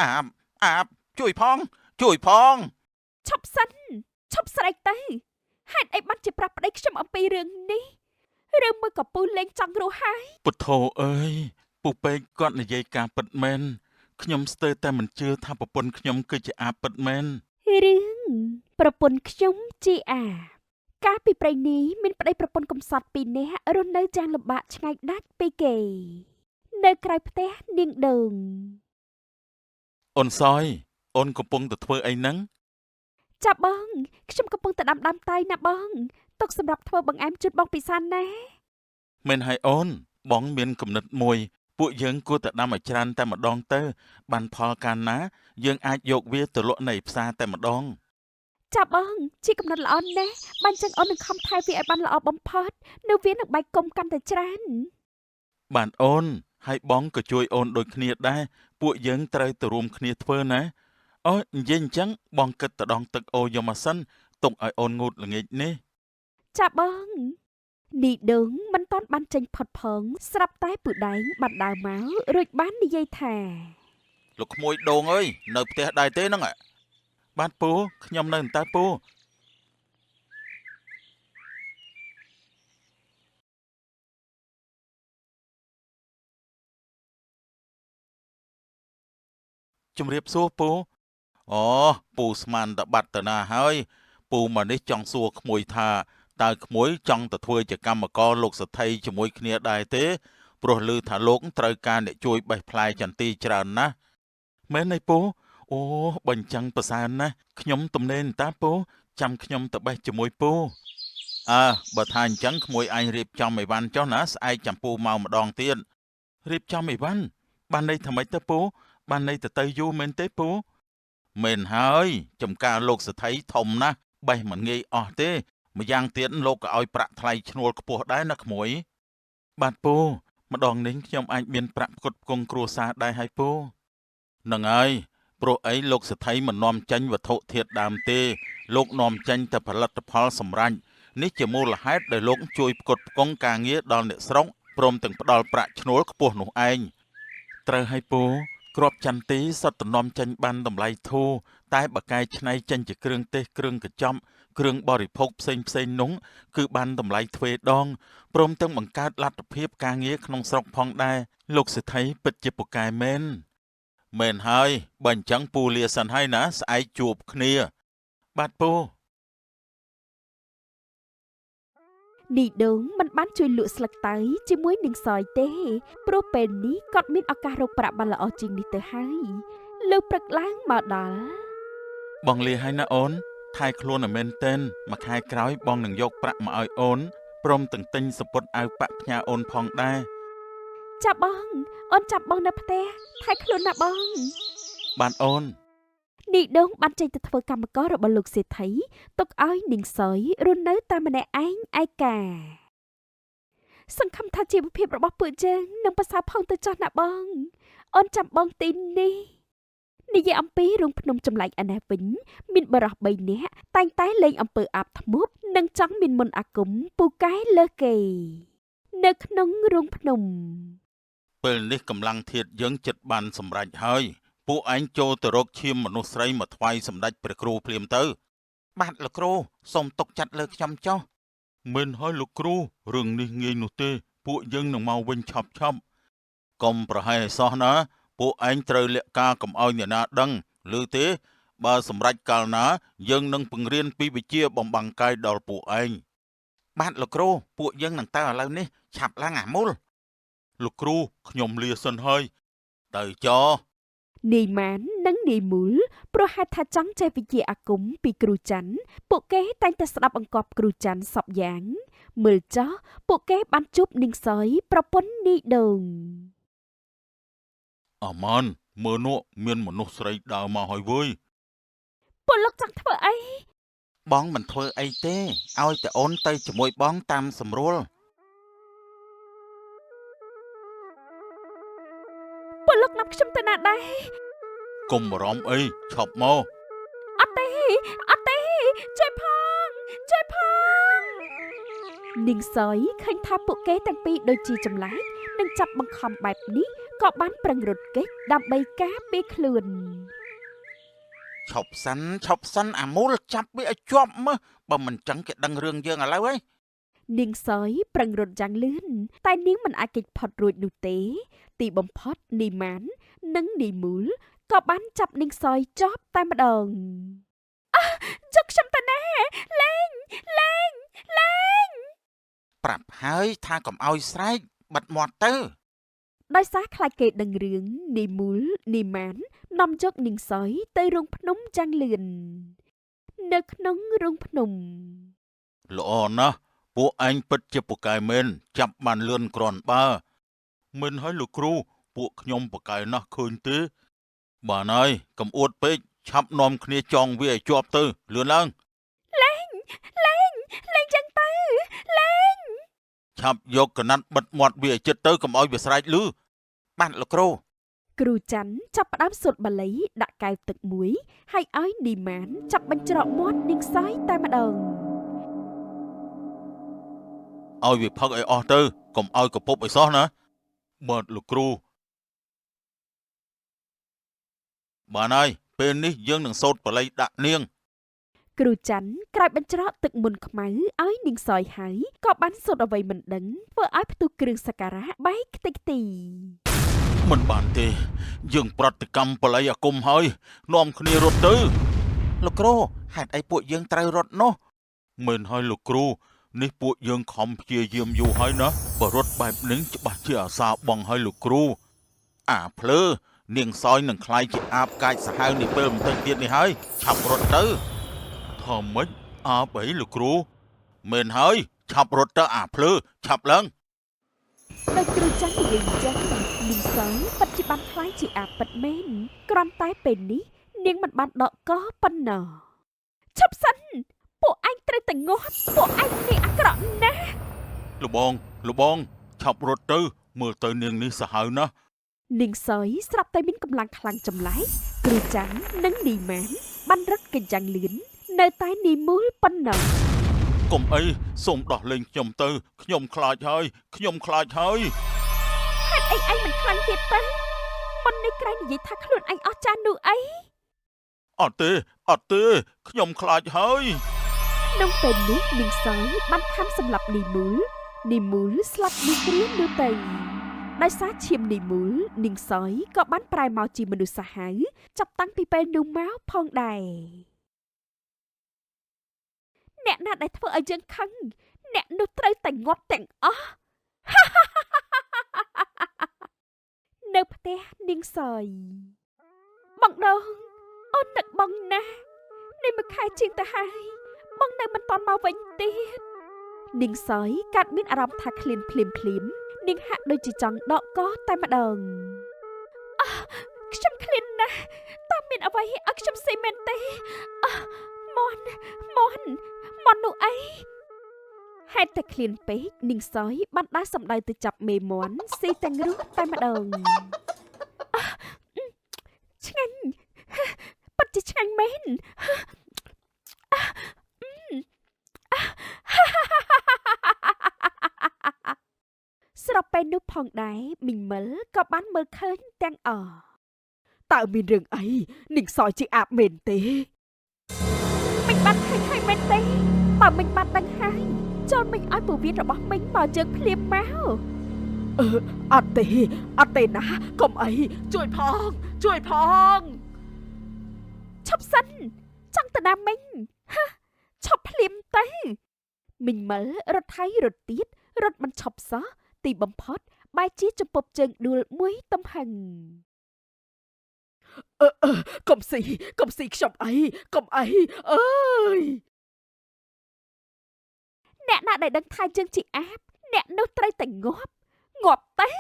អាបអាបជួយផងឈប់សិនឈប់ស្រែកទៅហេតុអីបានជាប្រាប់ប្តីខ្ញុំអំពីរឿងនេះឬមួយក៏ពូលេងចង់រស់ហើយ ពុទ្ធោអើយពូពេកគាត់និយាយការពិតមែនខ្ញុំស្ទើរតែមិនជឿថាប្រពន្ធខ្ញុំគឺជាអាបពិតមែនរឿងប្រពន្ធខ្ញុំជាអាកាលពីព្រៃនេះមានប្តីប្រពន្ធកំសត់ពីរនាក់រស់នៅយ៉ាងលំបាកឆ្ងាយដាច់ពីគេនៅក្រៅផ្ទះនាងដូងអូនសយអូនកំពុងតែធ្វើអីហ្នឹងចាប់បងខ្ញុំកំពុងតែដាំដើមតើយណាបងទុកសម្រាប់ធ្វើបង្អែមជូនបងពិសាណាមែនហើយអូនបងមានគំនិតមួយពួកយើងគួរតែដាំឲ្យច្រើនតែម្ដងទៅបានផលកាលណាយើងអាចយកវាទៅលក់នៅផ្សារតែម្ដងចាប់បងជាកំណត់ល្អណាស់បានចឹងអូននឹងខំថែវាឲ្យបានល្អបំផុតនៅវានឹងបែកគុំកាន់តែច្រើន បានអូនហើយបងក៏ជួយអូនដូចគ្នាដែរពួកយើងត្រូវទៅរួមគ្នាធ្វើណាអូនិយាយអញ្ចឹងបងគិតទៅដងទឹកអូយកមកសិនទុកឲ្យអូនងូតល្ងាចនេះចាប់បងនីដូងមិនតាន់បានចេញផុតផងស្រាប់តែពូដែងបានដើរមករួចបាននិយាយថាលោកក្មួយដូងអើយនៅផ្ទះដែរទេហ្នឹងបាទពូខ្ញុំនៅតើពូជំរាបសួរពូអូពូស្មានតបាត់ទៅណាហើយពូមកនេះចង់សួរក្មួយថាតើក្មួយចង់ទៅធ្វើជាកម្មករលោកសទ្ធិជាមួយគ្នាដែរទេព្រោះឮថាលោកត្រូវការអ្នកជួយបេះផ្លែចន្ទីច្រើនណាស់មែនទេពូអូបើអញ្ចឹងប្រសើរណាស់ខ្ញុំទំនេរតើពូចាំខ្ញុំទៅបេះជាមួយពូអើបើថាអញ្ចឹងក្មួយឯងរៀបចំអីវ៉ាន់ចុះណាស្អែកចាំពូមកម្ដងទៀតរៀបចំអីវ៉ាន់បានន័យថាម៉េចទៅពូបានន័យទៅយូរមែនទេពូមែនហើយចំការលោកសទ្ធិធំណាស់បេះមិនងាយអស់ទេម្យ៉ាងទៀតលោកក៏ឲ្យប្រាក់ថ្លៃឈ្នួលខ្ពស់ដែរណាក្មួយបាទពូម្ដងនេះខ្ញុំអាចមានប្រាក់ផ្គត់ផ្គង់គ្រួសារដែរហើយពូនឹងហើយព្រោះអីលោកសទ្ធិមិននាំចេញវត្ថុធាតុដើមទេលោកនាំចេញតែផលិតផលសម្រេចនេះជាមូលហេតុដែលលោកជួយផ្គត់ផ្គង់ការងារដល់អ្នកស្រុកព្រមទាំងផ្ដល់ប្រាក់ឈ្នួលខ្ពស់នោះឯងត្រូវហើយពូគ្រាប់ចន្ទីសុទ្ធតែនាំចេញបានតម្លៃធូរតែបកែច្នៃចេញជាគ្រឿងទេសគ្រឿងកញ្ចប់គ្រឿងបរិភោគផ្សេងនោះគឺបានតម្លៃទ្វេដងព្រមទាំងបង្កើតលទ្ធភាពការងារក្នុងស្រុកផងដែរលោកសេដ្ឋីពិតជាពូកែមែនហើយបើអញ្ចឹងពូលាសិនហើយណាស្អែកជួបគ្នាបាទពូនីដូងមិនបានជួយលក់ស្លឹកតើយជាមួយនឹងសយទេព្រោះពេលនេះគាត់មានឱកាសរកប្រាក់បានល្អជាងនេះទៅហើយលើព្រឹកឡើងមកដល់បងលាហើយណាអូនថែខ្លួនឲ្យមែនទែនមួយខែក្រោយបងនឹងយកប្រាក់មកឲ្យអូនព្រមទាំងទិញសំពត់អាវប៉ាក់ផ្ញើអូនផងដែរចាប់បងអូនចាប់បងនៅផ្ទះថែខ្លួនណាបងបាទអូននីដូងបានចេញទៅធ្វើកម្មកររបស់លោកសេដ្ឋីទុកឲ្យនាងសយរស់នៅតែម្នាក់ឯងឯកាសង្ឃឹមថាជីវភាពរបស់ពួកយើងនឹងប្រសើរផងទៅចុះណាបងអូនចាំបងទីនេះនិយាយអំពីរូងភ្នំចម្លែកឯនេះវិញមានបរិះ3នាក់តែងតែលេងអំពើអាបធ្មប់និងចង់មានមន្តអាគមពូកែលើគេនៅក្នុងរូងភ្នំពេលនេះកម្លាំងធាតុយើងចិត្តបានសម្រេចហើយពួកឯងចូលទៅរកឈាមមនុស្សស្រីមកថ្វាយសម្ដេចព្រះគ្រូភ្លាមទៅបាទលោកគ្រូសូមទុកចិត្តលើខ្ញុំចុះមិនហើយលោកគ្រូរឿងនេះងាយនោះទេពួកយើងនឹងមកវិញឆាប់កុំប្រហែសឲ្យសោះណាពួកឯងត្រូវលាក់ការកុំឲ្យអ្នកណាដឹងឬទេបើសម្រេចកាលណាយើងនឹងពង្រៀនពីវិជ្ជាបំបាំងកាយដល់ពួកឯងបាទលោកគ្រូពួកយើងនឹងទៅឥឡូវនេះឆាប់ឡើងអាមូលលោកគ្រូខ្ញុំលាសិនហើយទៅចោនាយម៉ាននិងនាយមូលព្រោះហេតុថាចង់ចេះវិជ្ជាអាគមពីគ្រូច័ន្ទពួកគេតែងតែស្ដាប់បង្គាប់គ្រូច័ន្ទសពយ៉ាងមើលចោះពួកគេបានជួបនាងសយប្រពន្ធនាយដូងអាម៉ានមើលនោះមានមនុស្សស្រីដើរមកហើយវើយពួកលោកចង់ធ្វើអីបងមិនធ្វើអីទេឲ្យតែអូនទៅជាមួយបងតាមស្រួលពួកលោកណាប់ខ្ញុំទៅណាដែរកុំបារម្ភអីឈប់មកអត់ទេជួយផងនាងសយឃើញថាពួកគេទាំងពីរដូចជាចម្លែកនឹងចាប់បង្ខំបែបនេះ ក៏បានប្រឹងរត់គេចដើម្បីការពារខ្លួន ឈប់សិនអាមូលចាប់វាឲ្យជាប់មើលបើមិនចឹងគេដឹងរឿងយើងឥឡូវហើយ នាងសយប្រឹងរត់យ៉ាងលឿនតែនាងមិនអាចគេចផុតរួចនោះទេ ទីបំផុតនីម៉ាននិងនីមូលក៏បានចាប់នាងសយជាប់តែម្ដងជុកខ្ញុំតាណាលេង ប្រាប់ហើយថាកុំឲ្យស្រែកបាត់មាត់ទៅ ដោយសារខ្លាចគេដឹងរឿងនីមូលនីម៉ាននាំយកនាងសយទៅរោងភ្នំយ៉ាងលឿននៅក្នុងរោងភ្នំ ល្អណាស់ពួកឯងពិតជាពូកែមែនចាប់បានលឿនគ្រាន់បើមិនឲ្យលោកគ្រូពួកខ្ញុំពូកែណាស់ឃើញទេបានហើយកុំអួតពេកឆាប់នាំគ្នាចងវាឲ្យជាប់ទៅលឿនឡើង លេងចឹងទៅលេង ឆាប់យកកណាត់បិទមាត់វាឲ្យជិតទៅកុំឲ្យវាស្រែកឮបានលោកគ្រូ គ្រូច័ន្ទចាប់ផ្ដើមសូត្របាលីដាក់កែវទឹកមួយហើយឲ្យនីម៉ានចាប់បញ្ច្រកមាត់នាងសយតែម្ដង ឲ្យវាផឹកឲ្យអស់ទៅកុំឲ្យកពុបឲ្យសោះណាបាទលោកគ្រូបានហើយពេលនេះយើងនឹងសូត្របាលីដាក់នាង គ្រូច័ន្ទក្រោយបញ្ច្រកទឹកមុនខ្មៅឲ្យនាងសយហើយក៏បានសូត្រអ្វីមិនដឹងធ្វើឲ្យផ្ទុះគ្រឿងសក្ការៈបែកខ្ទេចខ្ទី មិនបានទេយើងប្រតិកម្មបល័យអាគមហើយនាំគ្នារត់ទៅលោកគ្រូហេតុអីពួកយើងត្រូវរត់នោះមិនហើយលោកគ្រូនេះពួកយើងខំព្យាយាមយូរហើយណាបើរត់បែបនេះច្បាស់ជាអាសាបងហើយលោកគ្រូអាភ្លើនាងសយនឹងខ្លាយជាអាបកាចសាហាវនេះពេលបន្តិចទៀតនេះហើយឆាប់រត់ទៅថាម៉េចអាបអីលោកគ្រូមែនហើយឆាប់រត់ទៅអាភ្លើឆាប់ឡើង ដោយគ្រូច័ន្ទនិយាយអញ្ចឹងនាងសយពិតជាបានខ្លាយជាអាពិតមែនគ្រាន់តែពេលនេះនាងមិនបានដកកប៉ុណ្ណោះឈប់សិនពួកឯងត្រូវតែងាប់ពួកឯងនេះអាក្រក់ណាស់ លបងឆាប់រត់ទៅមើលទៅនាងនេះសាហាវណាស់ នាងសយស្រាប់តែមានកម្លាំងខ្លាំងចម្លែកគ្រូច័ន្ទនិងនីម៉ានបានរត់កញ្ចាំងលឿននៅតែនីមូលប៉ុណ្ណោះ កុំអីសូមដោះលែងខ្ញុំទៅខ្ញុំខ្លាចហើយ ហេតុអីឯងមិនខ្លាំងទៀតទៅមុននេះក្រែងនិយាយថាខ្លួនឯងអស់ចាស់នោះអី អត់ទេខ្ញុំខ្លាចហើយ ក្នុងពេលនេះនាងសយបានខំសម្លាប់នីមូលស្លាប់នេះគ្រានោះទៅដោយសារឈាមនីមូលនាងសយក៏បានប្រែមកជាមនុស្សសាហាវចាប់តាំងពីពេលនោះមកផងដែរអ្នកណាដែលធ្វើឲ្យយើងខឹងអ្នកនោះត្រូវតែងាប់ទាំងអស់ នៅផ្ទះនាងសយបងដងអូននឹកបងណាស់នេះមួយខែជាងទៅហើយបងនៅមិនទាន់មកវិញទៀតនាងសយកាត់មានអារម្មណ៍ថាឃ្លានភ្លាមនាងហាក់ដូចជាចង់ដកកតែម្ដងខ្ញុំឃ្លានណាស់តើមានអ្វីឲ្យខ្ញុំស៊ីមែនទេមន់នោះអីហេតុតែឃ្លានពេកនាងសយបានដើរសម្ដៅទៅចាប់មេមន់ស៊ីទាំងរស់តែម្ដងឆ្ងាញ់ពិតជាឆ្ងាញ់មែនស្របពេលនោះផងដែរមីងមិលក៏បានមើលឃើញទាំងអស់តើមានរឿងអីនាងសយជាអាបមែនទេមិញបានឃើញហើយមែនទេបើមិញបានដឹងហើយចូលមិញឲ្យពវិតរបស់មិញមកយើងភ្លាមមកអត់ទេណាកុំអីជួយផងឈប់សិនចង់ទៅណាមិញឈប់ភ្លាមទៅមីងមិលរត់ហើយរត់ទៀតរត់មិនឈប់សោះទីបំផុតបែរជាចំពប់ជើងដួលមួយទំហឹងកុំស៊ីខ្ញុំអីកុំអីអើយអ្នកណាដែលដឹងថាយើងជាអាបអ្នកនោះត្រូវតែងាប់ទៅ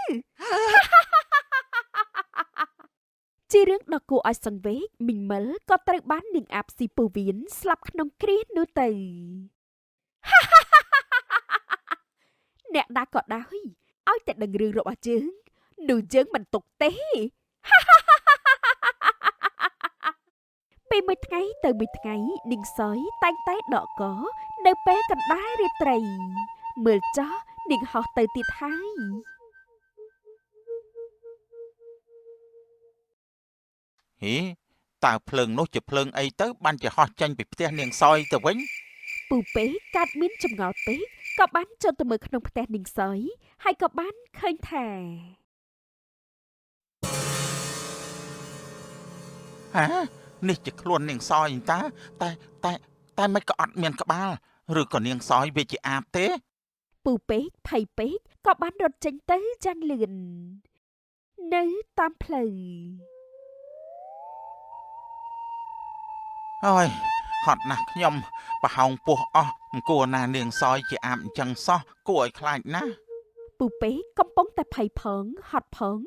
ជារឿងដ៏គួរឲ្យសង្វេគមីងមិលក៏ត្រូវបាននាងអាបស៊ីពូវៀនស្លាប់ក្នុងគ្រានោះទៅអ្នកណាក៏ដោយឲ្យតែដឹងរឿងរបស់យើងនោះយើងមិនទុកទេពីមួយថ្ងៃទៅមួយថ្ងៃនាងសយតែងតែដកកនៅពេលកណ្ដាលរាត្រីមើលចោះនាងហោះទៅទៀតហើយ ហីតើភ្លើងនោះជាភ្លើងអីទៅបានជាហោះចេញពីផ្ទះនាងសយទៅវិញ ពូពេកកាត់មានចម្ងល់ពេកក៏បានចុះទៅមើលក្នុងផ្ទះនាងសយហើយក៏បានឃើញថា ហ៎នេះជាខ្លួននាងសយតើតែមិនក៏អត់មានក្បាលឬក៏នាងសយវាជាអាបទេ ពូពេកភ័យពេកក៏បានរត់ចេញទៅយ៉ាងលឿននៅតាមផ្លូវ អើយហត់ណាស់ខ្ញុំប្រហោងពោះអស់មិនគួរណានាងសយជាអាបអញ្ចឹងសោះគួរឲ្យខ្លាចណាស់ ពូពេកកំពុងតែភ័យផងហត់ផង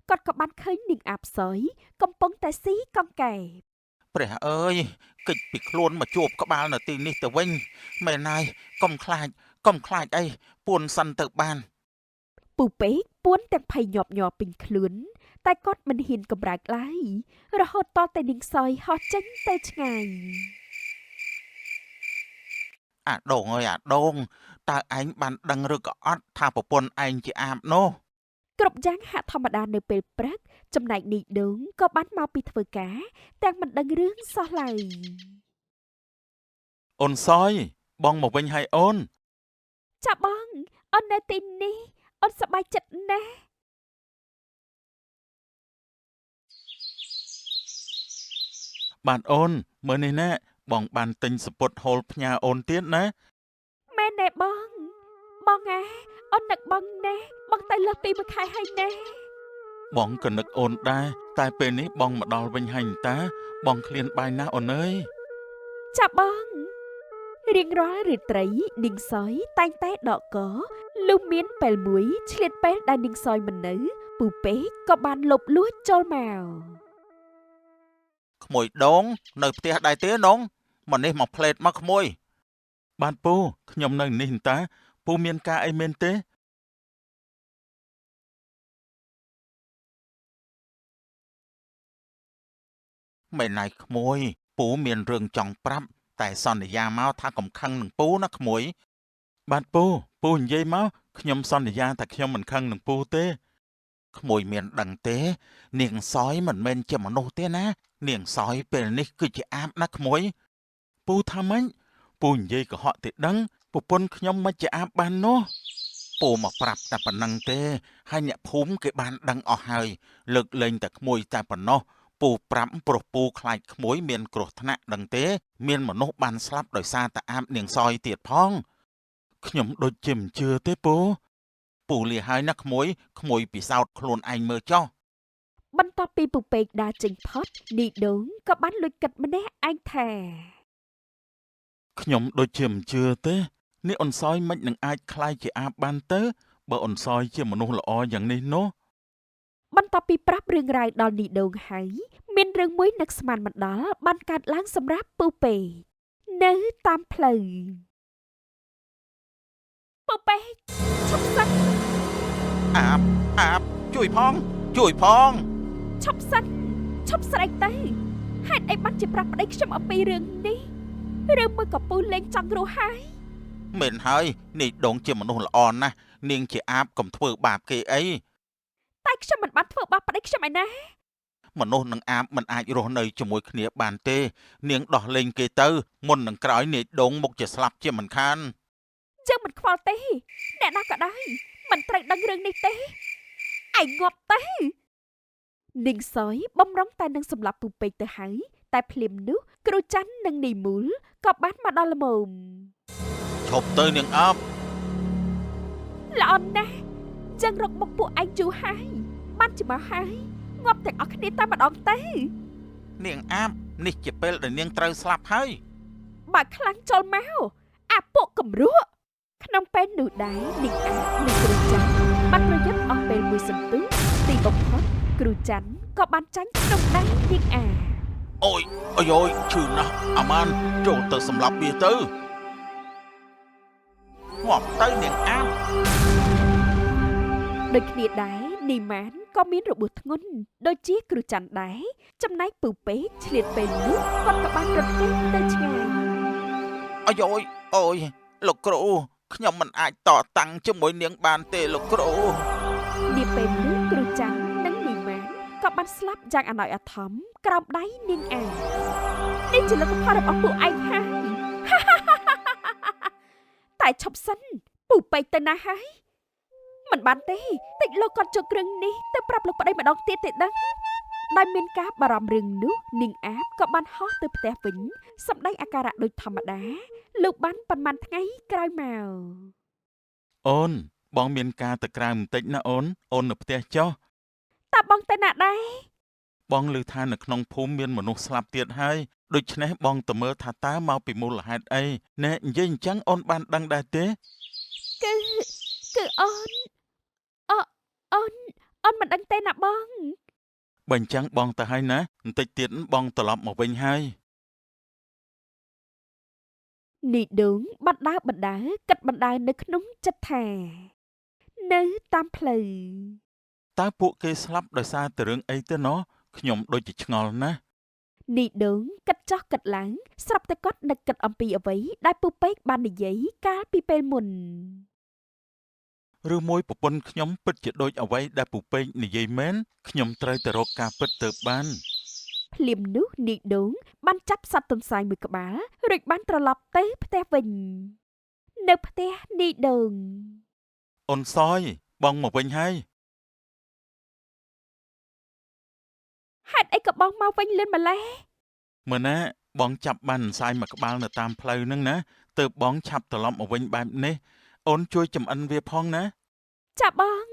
គាត់ក៏បានឃើញនាងអាបសយកំពុងតែស៊ីកង្កែប ព្រះអើយគិតពីខ្លួនមកជួបក្បាលនៅទីនេះទៅវិញមែនហើយកុំខ្លាចអីពួនសិនទៅបាន ពូពេកពួនទាំងភ័យញាប់ញ័រពេញខ្លួនតែគាត់មិនហ៊ានកម្រើកឡើយរហូតតតែនាងសយហោះចេញទៅឆ្ងាយ អាដងអើយអាដងតើឯងបានដឹងឬក៏អត់ថាប្រពន្ធឯងជាអាបនោះ គ្រប់យ៉ាងហាក់ធម្មតានៅពេលព្រឹកចំណែកនេះដូងក៏បានមកពីធ្វើការទាំងមិនដឹងរឿងសោះឡើយ អូនសយបងមកវិញហើយអូន ចាបងអូននៅទីនេះអូនសប្បាយចិត្តណាស់ បាទអូនមើលនេះណែបងបានទិញសពុតហូលផ្ញើអូនទៀតណា មែនទេបងអាអូននឹកបងណាស់បងទៅលើសពីមួយខែហើយណា បងក៏នឹកអូនដែរតែពេលនេះបងមកដល់វិញហើយតាបងឃ្លានបាយណាស់អូនអើយ ចាបងរៀងរាល់រាត្រីនាងសយតែងតែដកកលុះមានពេលមួយឆ្លៀតពេលដែលនាងសយមិននៅពូពេកក៏បានលុបលួចចូលមក ក្មួយដងនៅផ្ទះដែរទេនងមកនេះមកផ្លេតមកក្មួយបាទពូខ្ញុំនៅនេះតាពូមានការអីមែនទេមែនហើយក្មួយពូមានរឿងចង់ប្រាប់តែសន្យាមកថាកំខឹងនឹងពូណាក្មួយបាទពូនិយាយមកខ្ញុំសន្យាថាខ្ញុំមិនខឹងនឹងពូទេក្មួយមានដឹងទេនាងសយមិនមែនជាមនុស្សទេណានាងសយពេលនេះគឺជាអាបណាក្មួយពូថាម៉េចពូនិយាយកុហកទេដឹងប្រពន្ធខ្ញុំមិនជាអាបបាននោះពូមកប្រាប់តែប៉ុណ្្នឹងទេហើយអ្នកភូមិគេបានដឹងអស់ហើយលើកលែងតែក្មួយតែប៉ុណ្ណោះពូប្រាប់ប្រុសពូខ្លាចក្មួយមានគ្រោះថ្នាក់ដឹងទេមានមនុស្សបានស្លាប់ដោយសារតែអាបនាងសយទៀតផងខ្ញុំដូចជាមិនជឿទេពូលាហើយណាក្មួយពិសោធន៍ខ្លួនឯងមើលចុះ បន្ទាប់ពីពូពេកដើរចេញផុតនីដូងក៏បានលួចគិតម្នាក់ឯងថា ខ្ញុំដូចជាមិនជឿទេនេះអ៊ុនសយមិននឹងអាចខ្លាយជាអាបបានទៅបើអ៊ុនសយជាមនុស្សល្អយ៉ាងនេះនោះ បន្ទាប់ពីប្រាប់រឿងរ៉ាវដល់នីដូងហើយមានរឿងមួយនឹកស្មានមិនដល់បានកើតឡើងសម្រាប់ពូពេកនៅតាមផ្លូវពូពេកឈប់សិន អាបជួយផង ឈប់សិនឈប់ស្រែកទៅហេតុអីបានជាប្រាប់ប្តីខ្ញុំអំពីរឿងនេះឬមួយក៏ពូលេងចង់រស់ហើយ មែនហើយនេះដងជាមនុស្សល្អណាស់នាងជាអាបកុំធ្វើបាបគេអី តែខ្ញុំមិនបានធ្វើបាបប្តីខ្ញុំឯណា មនុស្សនឹងអាបមិនអាចរស់នៅជាមួយគ្នាបានទេនាងដោះលែងគេទៅមុននឹងក្រោយនាយដងមុខជាស្លាប់ជាមិនខាន យើងមិនខ្វល់ទេអ្នកណាក៏ដោយមិនត្រូវដឹងរឿងនេះទេឯងងាប់ទៅនាងសយបំរុងតែនឹងសម្លាប់ពូពេកទៅហើយតែភ្លាមនោះគ្រូច័ន្ទនិងនីមូលក៏បានមកដល់ល្មម ឈប់ទៅនាងអាប ល្អណាស់ចឹងរកមកពួកឯងយូរហើយបានជាមកហើយងាប់ទាំងអស់គ្នាតែម្ដងទៅ នាងអាបនេះជាពេលដែលនាងត្រូវស្លាប់ហើយ បើខ្លាំងចូលមកអាពួកកំរក់ក្នុងពេលនោះដែរនាងអានិងគ្រូច័ន្ទបានប្រយុទ្ធអស់ពេលមួយសន្ទុះទីបំផុតគ្រូច័ន្ទក៏បានចាញ់ក្នុងដៃនាងអា អូយឈឺណាស់អាម៉ានចូលទៅសម្លាប់វាទៅងាប់ទៅនាងអាប ដូចគ្នាដែរនីម៉ានក៏មានរបួសធ្ងន់ដូចជាគ្រូច័ន្ទដែរចំណែកពូពេកឆ្លៀតពេលនោះគាត់ក៏បានរត់គេចទៅឆ្ងាយ អូយលោកគ្រូខ្ញុំមិនអាចតតាំងជាមួយនាងបានទេលោកគ្រូ នាពេលនោះគ្រូច័ន្ទនិងនីម៉ានក៏បាន បានស្លាប់យ៉ាងអណោចអាធំក្រោមដៃនាងអានេះជាលទ្ធផលរបស់ពួកឯងហើយតែឈប់សិនពូពេកទៅណាស់ហើយមិនបានទេតិចលោកគាត់យកគ្រឿងនេះទៅប្រាប់លោកប្តីម្ដងទៀតទេដឹងដោយមានការបារម្ភរឿងនោះនាងអាបក៏បានហោះទៅផ្ទះវិញសម្ដែងអាការៈដូចធម្មតាលោកបានប៉ុន្មានថ្ងៃក្រោយមក អូនបងមានការទៅក្រៅបន្តិចណាអូននៅផ្ទះចុះ តើបងទៅណាដែរ បងឮថានៅក្នុងភូមិមានមនុស្សស្លាប់ទៀតហើយដូច្នេះបងទៅមើលថាតើមកពីមូលហេតុអីណែនិយាយអញ្ចឹងអូនបានដឹងដែរទេ គឺអូនមិនដឹងទេណាបង បើអញ្ចឹងបងទៅហើយណាបន្តិចទៀតបងត្រឡប់មកវិញហើយ នេះដងបណ្ដើគិតបណ្ដើនៅក្នុងចិត្តថានៅតាមផ្លូវ តើពួកគេស្លាប់ដោយសារតែរឿងអីទៅណោះខ្ញុំដូចជាឆ្ងល់ណាស់ នេះដងគិតចោះគិតឡើងស្រាប់តែគាត់នឹកគិតអំពីអ្វីដែលពូពេកបាននិយាយកាលពីពេលមុន ឬមួយប្រពន្ធខ្ញុំពិតជាដូចអ្វីដែលពូពេកនិយាយមែនខ្ញុំត្រូវទៅរកការពិតទៅបាន ភ្លាមនោះនេះដងបានចាប់សត្វទន្សាយមួយក្បាលរួចបានត្រឡប់ទៅផ្ទះវិញនៅផ្ទះនេះដង អូនសយបងមកវិញហើយ ហេតុអីក៏បងមកវិញលឿនម្ល៉េះ មើលណាបងចាប់បានអន្សាយមួយក្បាលនៅតាមផ្លូវហ្នឹងណាទើបបងឆាប់ត្រឡប់មកវិញបែបនេះអូនជួយចំអិនវាផងណា ចាបង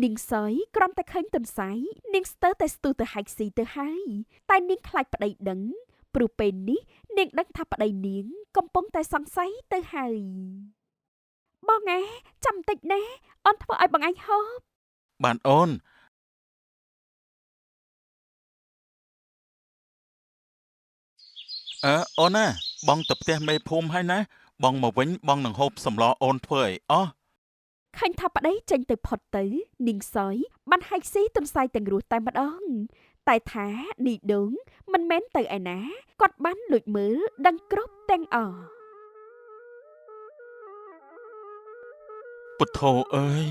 នាងសយគ្រាន់តែឃើញទន្សាយនាងស្ទើរតែស្ទុះទៅហែកស៊ីទៅហើយតែនាងខ្លាចប្តីដឹងព្រោះពេលនេះនាងដឹងថាប្តីនាងកំពុងតែសង្ស័យទៅហើយបងចាំបន្តិចណាអូនធ្វើឲ្យបងឯងហូប បានអូនអូនណាបងទៅផ្ទះមេភូមិហើយណាបងមកវិញបងនឹងហូបសម្លអូនធ្វើឲ្យអស់ ឃើញថាប្តីចេញទៅផុតទៅនាងសយបានហែកស៊ីទន្សាយទាំងរស់តែម្ដងតែថានេះដងមិនមែនទៅឯណាគាត់បានលួចមើលដឹងគ្រប់ទាំងអស់ ពុទ្ធោអើយ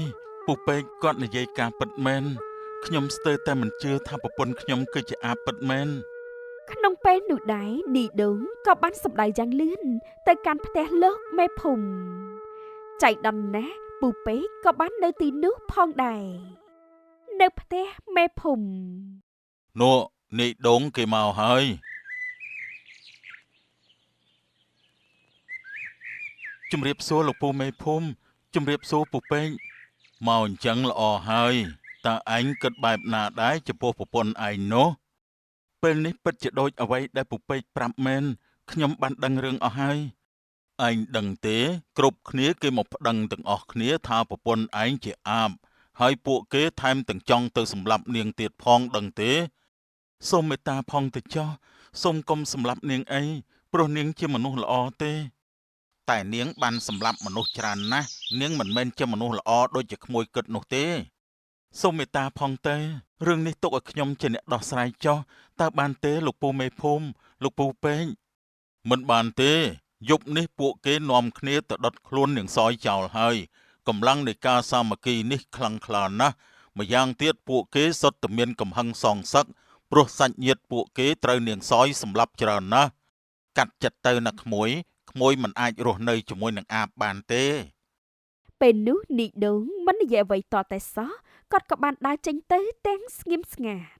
ពូពេកគាត់និយាយការពិតមែនខ្ញុំស្ទើរតែមិនជឿថាប្រពន្ធខ្ញុំគឺជាអាពិតមែន ក្នុងពេលនោះដែរនីដងក៏បានសម្ដៅយ៉ាងលឿនទៅកាន់ផ្ទះលោកមេភូមិចៃដន្យណាស់ពូពេកក៏បាននៅទីនោះផងដែរនៅផ្ទះមេភូមិ នោះនេះដងគេមកហើយជំរាបសួរលោកពូមេភូមិជំរាបសួរពូពេកមកអញ្ចឹងល្អហើយតើឯងគិតបែបណាដែរចំពោះប្រពន្ធឯងនោះពេលនេះពិតជាដូចអ្វីដែលពូពេកប្រាប់មែនខ្ញុំបានដឹងរឿងអស់ហើយឯងដឹងទេគ្រប់គ្នាគេមកប្តឹងទាំងអស់គ្នាថាប្រពន្ធឯងជាអាបហើយពួកគេថែមទាំងចង់ទៅសម្លាប់នាងទៀតផងដឹងទេសូមមេត្តាផងទៅចុះសូមកុំសម្លាប់នាងអីព្រោះនាងជាមនុស្សល្អទេតែនាងបានសម្លាប់មនុស្សច្រើនណាស់នាងមិនមែនជាមនុស្សល្អដូចជាក្មួយគិតនោះទេសូមមេត្តាផងទៅរឿងនេះទុកឲ្យខ្ញុំជាអ្នកដោះស្រាយចុះតើបានទេលោកពូមេភូមិលោកពូពេកមិនបានទេយប់នេះពួកគេនាំគ្នាទៅដុតខ្លួននាងសយចោលហើយកម្លាំងនៃការសាមគ្គីនេះខ្លាំងក្លាណាស់ម្យ៉ាងទៀតពួកគេសុទ្ធតែមានកំហឹងសងសឹកព្រោះសាច់ញាតិពួកគេត្រូវនាងសយសម្លាប់ច្រើនណាស់កាត់ចិត្តទៅណាក្មួយមិនអាចរស់នៅជាមួយនឹងអាបបានទេ ពេលនោះនីដងមិននិយាយអ្វីតតែសោះគាត់ក៏បានដើរចេញទៅទាំងស្ងៀមស្ងាត់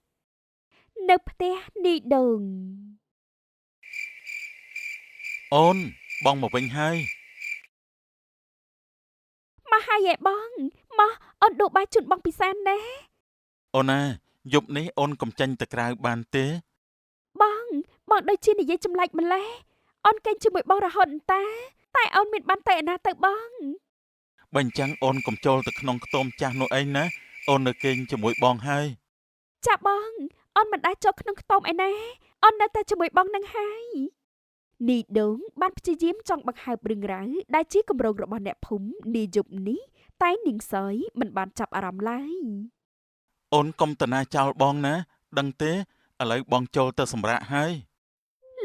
នៅផ្ទះនីដង អូនបងមកវិញហើយ មកហើយឯបងមកអូនដួសបាយជូនបងពិសានណា អូនណាយប់នេះអូនកុំចេញទៅក្រៅបានទេ បងដូចជានិយាយចម្លែកម្លេះអូនកេងជាមួយបងរហូតអន្តាតែអូនមានបានទៅឯណាទៅបង បើអញ្ចឹងអូនកុំចូលទៅក្នុងខ្ទមចាស់នោះអីណាអូននៅគេងជាមួយបងហើយ ចាបងអូនមិនដែរចូលក្នុងខ្ទមឯណាអូននៅតែជាមួយបងនឹងហើយនីដងបានព្យាយាមចង់បង្ហើបរឿងរ៉ាវដែលជាគម្រោងរបស់អ្នកភូមិនាយប់នេះតែនាងសយមិនបានចាប់អារម្មណ៍ឡើយ អូនកុំតណាចោលបងណាដឹងទេឥឡូវបងចូលទៅសម្រាកហើយ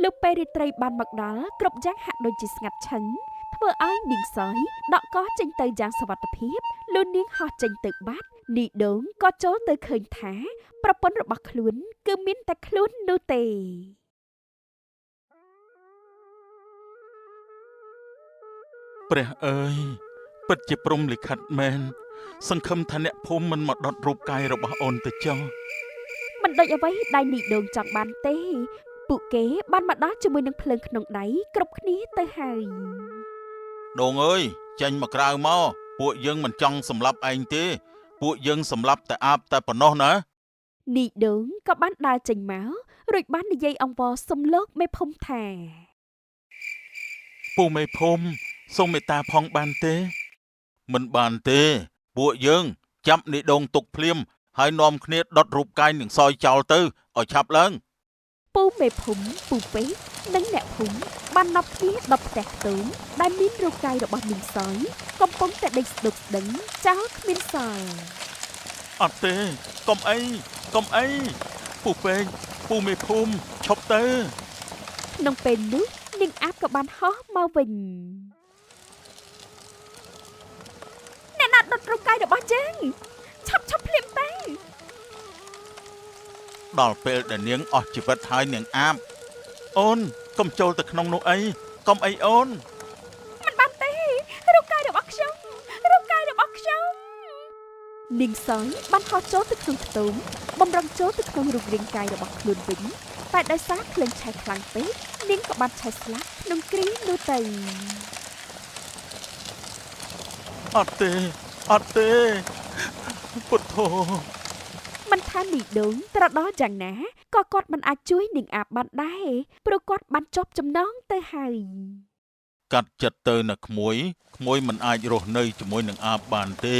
លុបពេលរាត្រីបានមកដល់គ្រប់យ៉ាងហាក់ដូចជាស្ងាត់ឈឹងធ្វើឲ្យនាងសយដកកចេញទៅយ៉ាងសុវត្ថិភាពលួននាងហោះចេញទៅបាត់ នីដូងក៏ចូលទៅឃើញថាប្រពន្ធរបស់ខ្លួនគឺមានតែខ្លួននោះទេ ព្រះអើយពិតជាព្រំលិខិតមែនសង្ឃឹមថាអ្នកភូមិមិនមកដុតរូបកាយរបស់អូនទៅចុះ មិនដូចអ្វីដែលនីដូងចង់បានទេពួកគេបានមកដល់ជាមួយនឹងភ្លើងក្នុងដៃគ្រប់គ្នាទៅហើយ ដងអើយចេញមកក្រៅមកពួកយើងមិនចង់សម្លាប់ឯងទេពួកយើងសម្លាប់តែអាបតែប៉ុណ្ណោះណា នីដូងក៏បានដើរចេញមករួចបាននិយាយអង្វរសុំលោកមេភូមិថា ពូមេភូមិសូមមេត្តាផងបានទេមិនបានទេពួកយើងចាប់នីដងទុកភ្លាមហើយនាំគ្នាដុតរូបកាយនឹងសយចោលទៅឲ្យឆាប់ឡើង ពូមេភូមិពូពេកនិងអ្នកភូមិបាននាំគ្នាដុតផ្ទះខ្ទមដែលមានរូបកាយរបស់នាងសយកំពុងតែដេកស្ដុកស្ដឹងចោលគ្មានសល់ អត់ទេកុំអីពូពេកពូមេភូមិឈប់ទៅ ក្នុងពេលនោះនាងអាបក៏បានហោះមកវិញអ្នកណាដុតរូបកាយរបស់យើងឆាប់ភ្លាមទៅ ដល់ពេលដែលនាងអស់ជីវិតហើយនាងអាបអូនកុំចូលទៅក្នុងនោះអីកុំអីអូន មិនបានទេរូបកាយរបស់ខ្ញុំនាងសយបានហោះចូលទៅក្នុងខ្ទមបំរុងចូលទៅក្នុងរូបរាងកាយរបស់ខ្លួនវិញតែដោយសារភ្លើងឆេះខ្លាំងពេកនាងក៏បានឆេះស្លាប់ក្នុងគ្រីនោះទៅ អត់ទេពុទ្ធោ មិនថានីដូងត្រដោះយ៉ាងណាក៏គាត់មិនអាចជួយនាងអាបបានដែរព្រោះគាត់បានជាប់ចំណងទៅហើយ កាត់ចិត្តទៅណាក្មួយមិនអាចរស់នៅជាមួយនឹងអាបបានទេ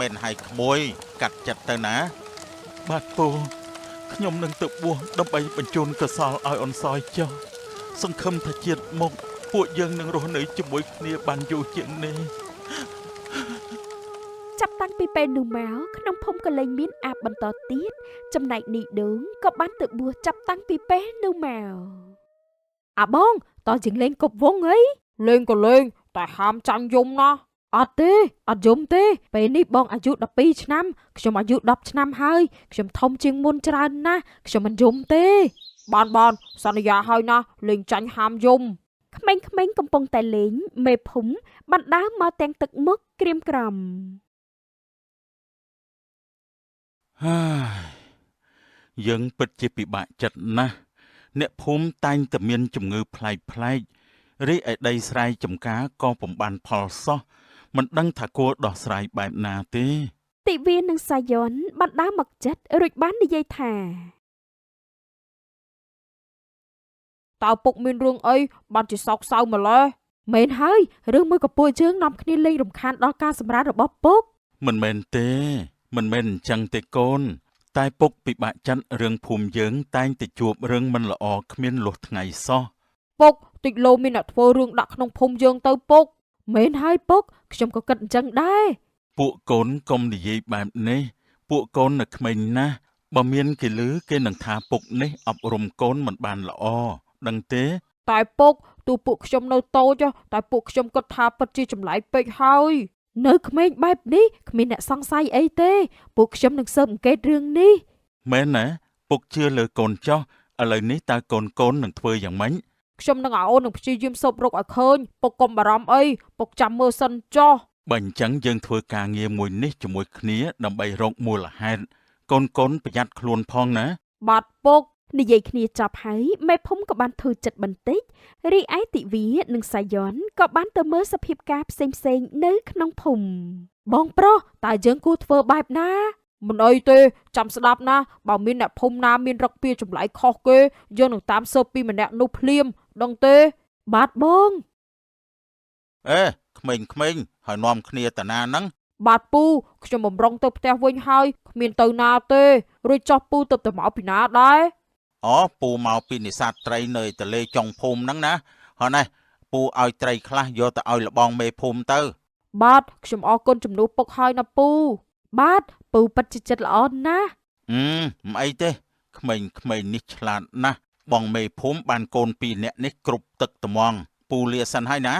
មែនហើយក្មួយកាត់ចិត្តទៅណាបាទពូខ្ញុំនឹងទៅបួសដើម្បីបញ្ជូនកសលឲ្យអនសយចុះសង្ឃឹមថាជាតិមកពួកយើងនឹងរស់នៅជាមួយគ្នាបានយូរជាងនេះ ចាប់តាំងពីពេលនោះមកក្នុងភូមិក៏លែងមានអាបបន្តទៀតចំណែកនីដូងក៏បានទៅបួសចាប់តាំងពីពេលនោះមកអាបងតើជាងលេងគប់វងអីលេងក៏លេងតែហាមចាញ់យំណាអត់ទេអត់យំទេពេលនេះបងអាយុ12ឆ្នាំខ្ញុំអាយុ10ឆ្នាំហើយខ្ញុំធំជាងមុនច្រើនណាស់ខ្ញុំមិនយំទេបានសន្យាហើយណាលេងចាញ់ហាមយំក្មេងៗកំពុងតែលេងមេភូមិបានដើរមកទាំងទឹកមុខក្រៀមក្រំ ហើយយើងពិតជាពិបាកចិត្តណាស់អ្នកភូមិតែងតែមានជំងឺប្លែករីឯដីស្រែចម្ការក៏ពុំបានផលសោះមិនដឹងថាគួរដោះស្រាយបែបណាទេ ទិវានិងសាយ័នបានដើរមកចិត្តរួចបាននិយាយថាតើពុកមានរឿងអីបានជាសោកសៅម្ល៉េះមែនហើយរឿងមួយក៏ពួកយើងនាំគ្នាលេងរំខានដល់ការសម្រាករបស់ពុក មិនមែនទេមិនមែនអញ្ចឹងទេកូនតែពុកពិបាកចិត្តរឿងភូមិយើងតែងតែជួបរឿងមិនល្អគ្មានលុះថ្ងៃសោះ ពុកតិចលោមានអ្នកធ្វើរឿងដាក់ក្នុងភូមិយើងទៅពុកមែនហើយពុកខ្ញុំក៏គិតអញ្ចឹងដែរ ពួកកូនកុំនិយាយបែបនេះពួកកូននៅក្មេងណាស់បើមានគេឮគេនឹងថាពុកនេះអប់រំកូនមិនបានល្អដឹងទេ តែពុកទោះពួកខ្ញុំនៅតូចតែពួកខ្ញុំគិតថាពិតជាចម្លែកពេកហើយនៅក្មេងបែបនេះគ្មានអ្នកសង្ស័យអីទេពួកខ្ញុំនឹងស៊ើបអង្កេតរឿងនេះ មែនណាពុកជឿលើកូនចោះឥឡូវនេះតើកូននឹងធ្វើយ៉ាងម៉េច ខ្ញុំនឹងឲ្យអូននឹងព្យាយាមស៊ើបរកឲ្យឃើញពុកកុំបារម្ភអីពុកចាំមើលសិនចុះ បើអញ្ចឹងយើងធ្វើការងារមួយនេះជាមួយគ្នាដើម្បីរកមូលហេតុកូនប្រយ័ត្នខ្លួនផងណា បាទពុកនិយាយគ្នាចប់ហើយមេភូមិក៏បានធូរចិត្តបន្តិចរីឯទិវានិងសាយ័នក៏បានទៅមើលសភាពការផ្សេងៗនៅក្នុងភូមិបងប្រុសតើយើងគួរធ្វើបែបណាមិនអីទេចាំស្ដាប់ណាបើមានអ្នកភូមិណាមានរកពៀចម្លែកខុសគេយើងនឹងតាមស៊ើបពីម្នាក់នោះភ្លាមដឹងទេបាទបង អេក្មេងហើយនាំគ្នាតាណាហ្នឹង បាទពូខ្ញុំបំរុងទៅផ្ទះវិញហើយគ្មានទៅណាទេរួចចោះពូទៅមកពីណាដែរ អូពូមកពីនេសាទត្រីនៅទន្លេចុងភូមិហ្នឹងណាហើយនេះពូឲ្យត្រីខ្លះយកទៅឲ្យលបងមេភូមិទៅ បាទខ្ញុំអរគុណជំនួសពុកហើយណាពូបាទពូពិតជាចិត្តល្អណាស់ មិនអីទេក្មេងនេះឆ្លាតណាស់បងមេភូមិបានកូន2នាក់នេះគ្រប់ទឹកត្មងពូលាសិនហើយណា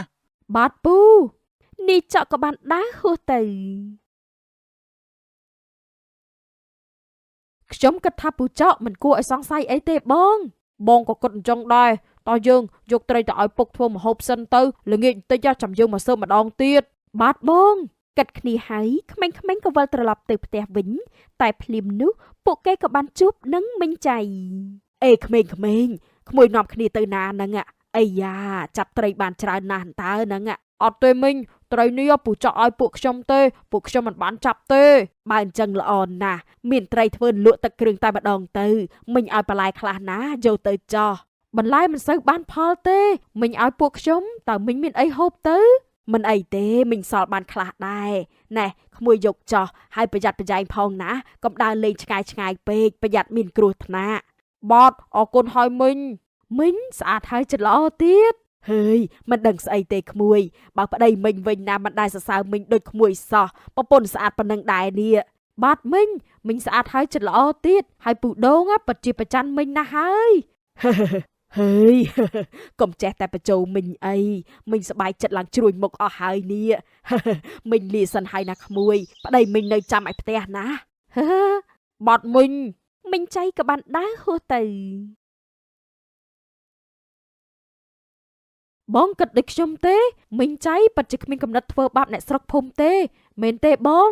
បាទពូនេះចောက်ក៏បានដើរហួសទៅ ខ្ញុំគិតថាពូចកមិនគួរឲ្យសង្ស័យអីទេបងក៏គិតអញ្ចឹងដែរតើយើងយកត្រីទៅឲ្យពុកធ្វើម្ហូបសិនទៅល្ងាចបន្តិចចាំយើងមកសើម្ដងទៀតបាទបងគិតគ្នាហើយក្មេងៗក៏វិលត្រឡប់ទៅផ្ទះវិញតែភ្លាមនោះពួកគេក៏បានជួបនឹងមិញចៃអេក្មេងៗក្មួយនាំគ្នាទៅណាហ្នឹងអីយ៉ាចាប់ត្រីបានច្រើនណាស់តើហ្នឹងអត់ទេមិញត្រីនេះពូចកឲ្យពួកខ្ញុំទេពួកខ្ញុំមិនបានចាប់ទេបើអញ្ចឹងល្អណាស់មានត្រីធ្វើលក់ទឹកគ្រឿងតែម្ដងទៅមិញឲ្យបន្លែខ្លះណាយកទៅចោះបន្លែមិនសូវបានផលទេមិញឲ្យពួកខ្ញុំតើមិញមានអីហូបទៅមិនអីទេមិញសល់បានខ្លះដែរណែក្មួយយកចោះហើយប្រយ័ត្នប្រយែងផងណាកុំដើរលេងឆ្ងាយពេកប្រយ័ត្នមានគ្រោះថ្នាក់បាទអរគុណហើយមិញស្អាតហើយចិត្តល្អទៀតហើយមិនដឹងស្អីទេក្មួយបើប្តីមិញវិញណាមិនដែរសរសើរមិញដូចក្មួយសោះប្រពន្ធស្អាតប៉ុណ្ណឹងដែរនេះបាទមិញស្អាតហើយចិត្តល្អទៀតហើយពូដូងពិតជាប្រច័ណ្ឌមិញណាស់ហើយហើយកុំចេះតែបញ្ចោមិញអីមិញសប្បាយចិត្តឡើងជ្រួញមុខអស់ហើយនេះមិញលាសិនហើយណាក្មួយប្តីមិញនៅចាំឲ្យផ្ទះណាបាទមិញចៃក៏បានដើរហួសទៅបងគិតដូចខ្ញុំទេមិញចៃពិតជាគ្មានកំណត់ធ្វើបាបអ្នកស្រុកភូមិទេមែនទេបង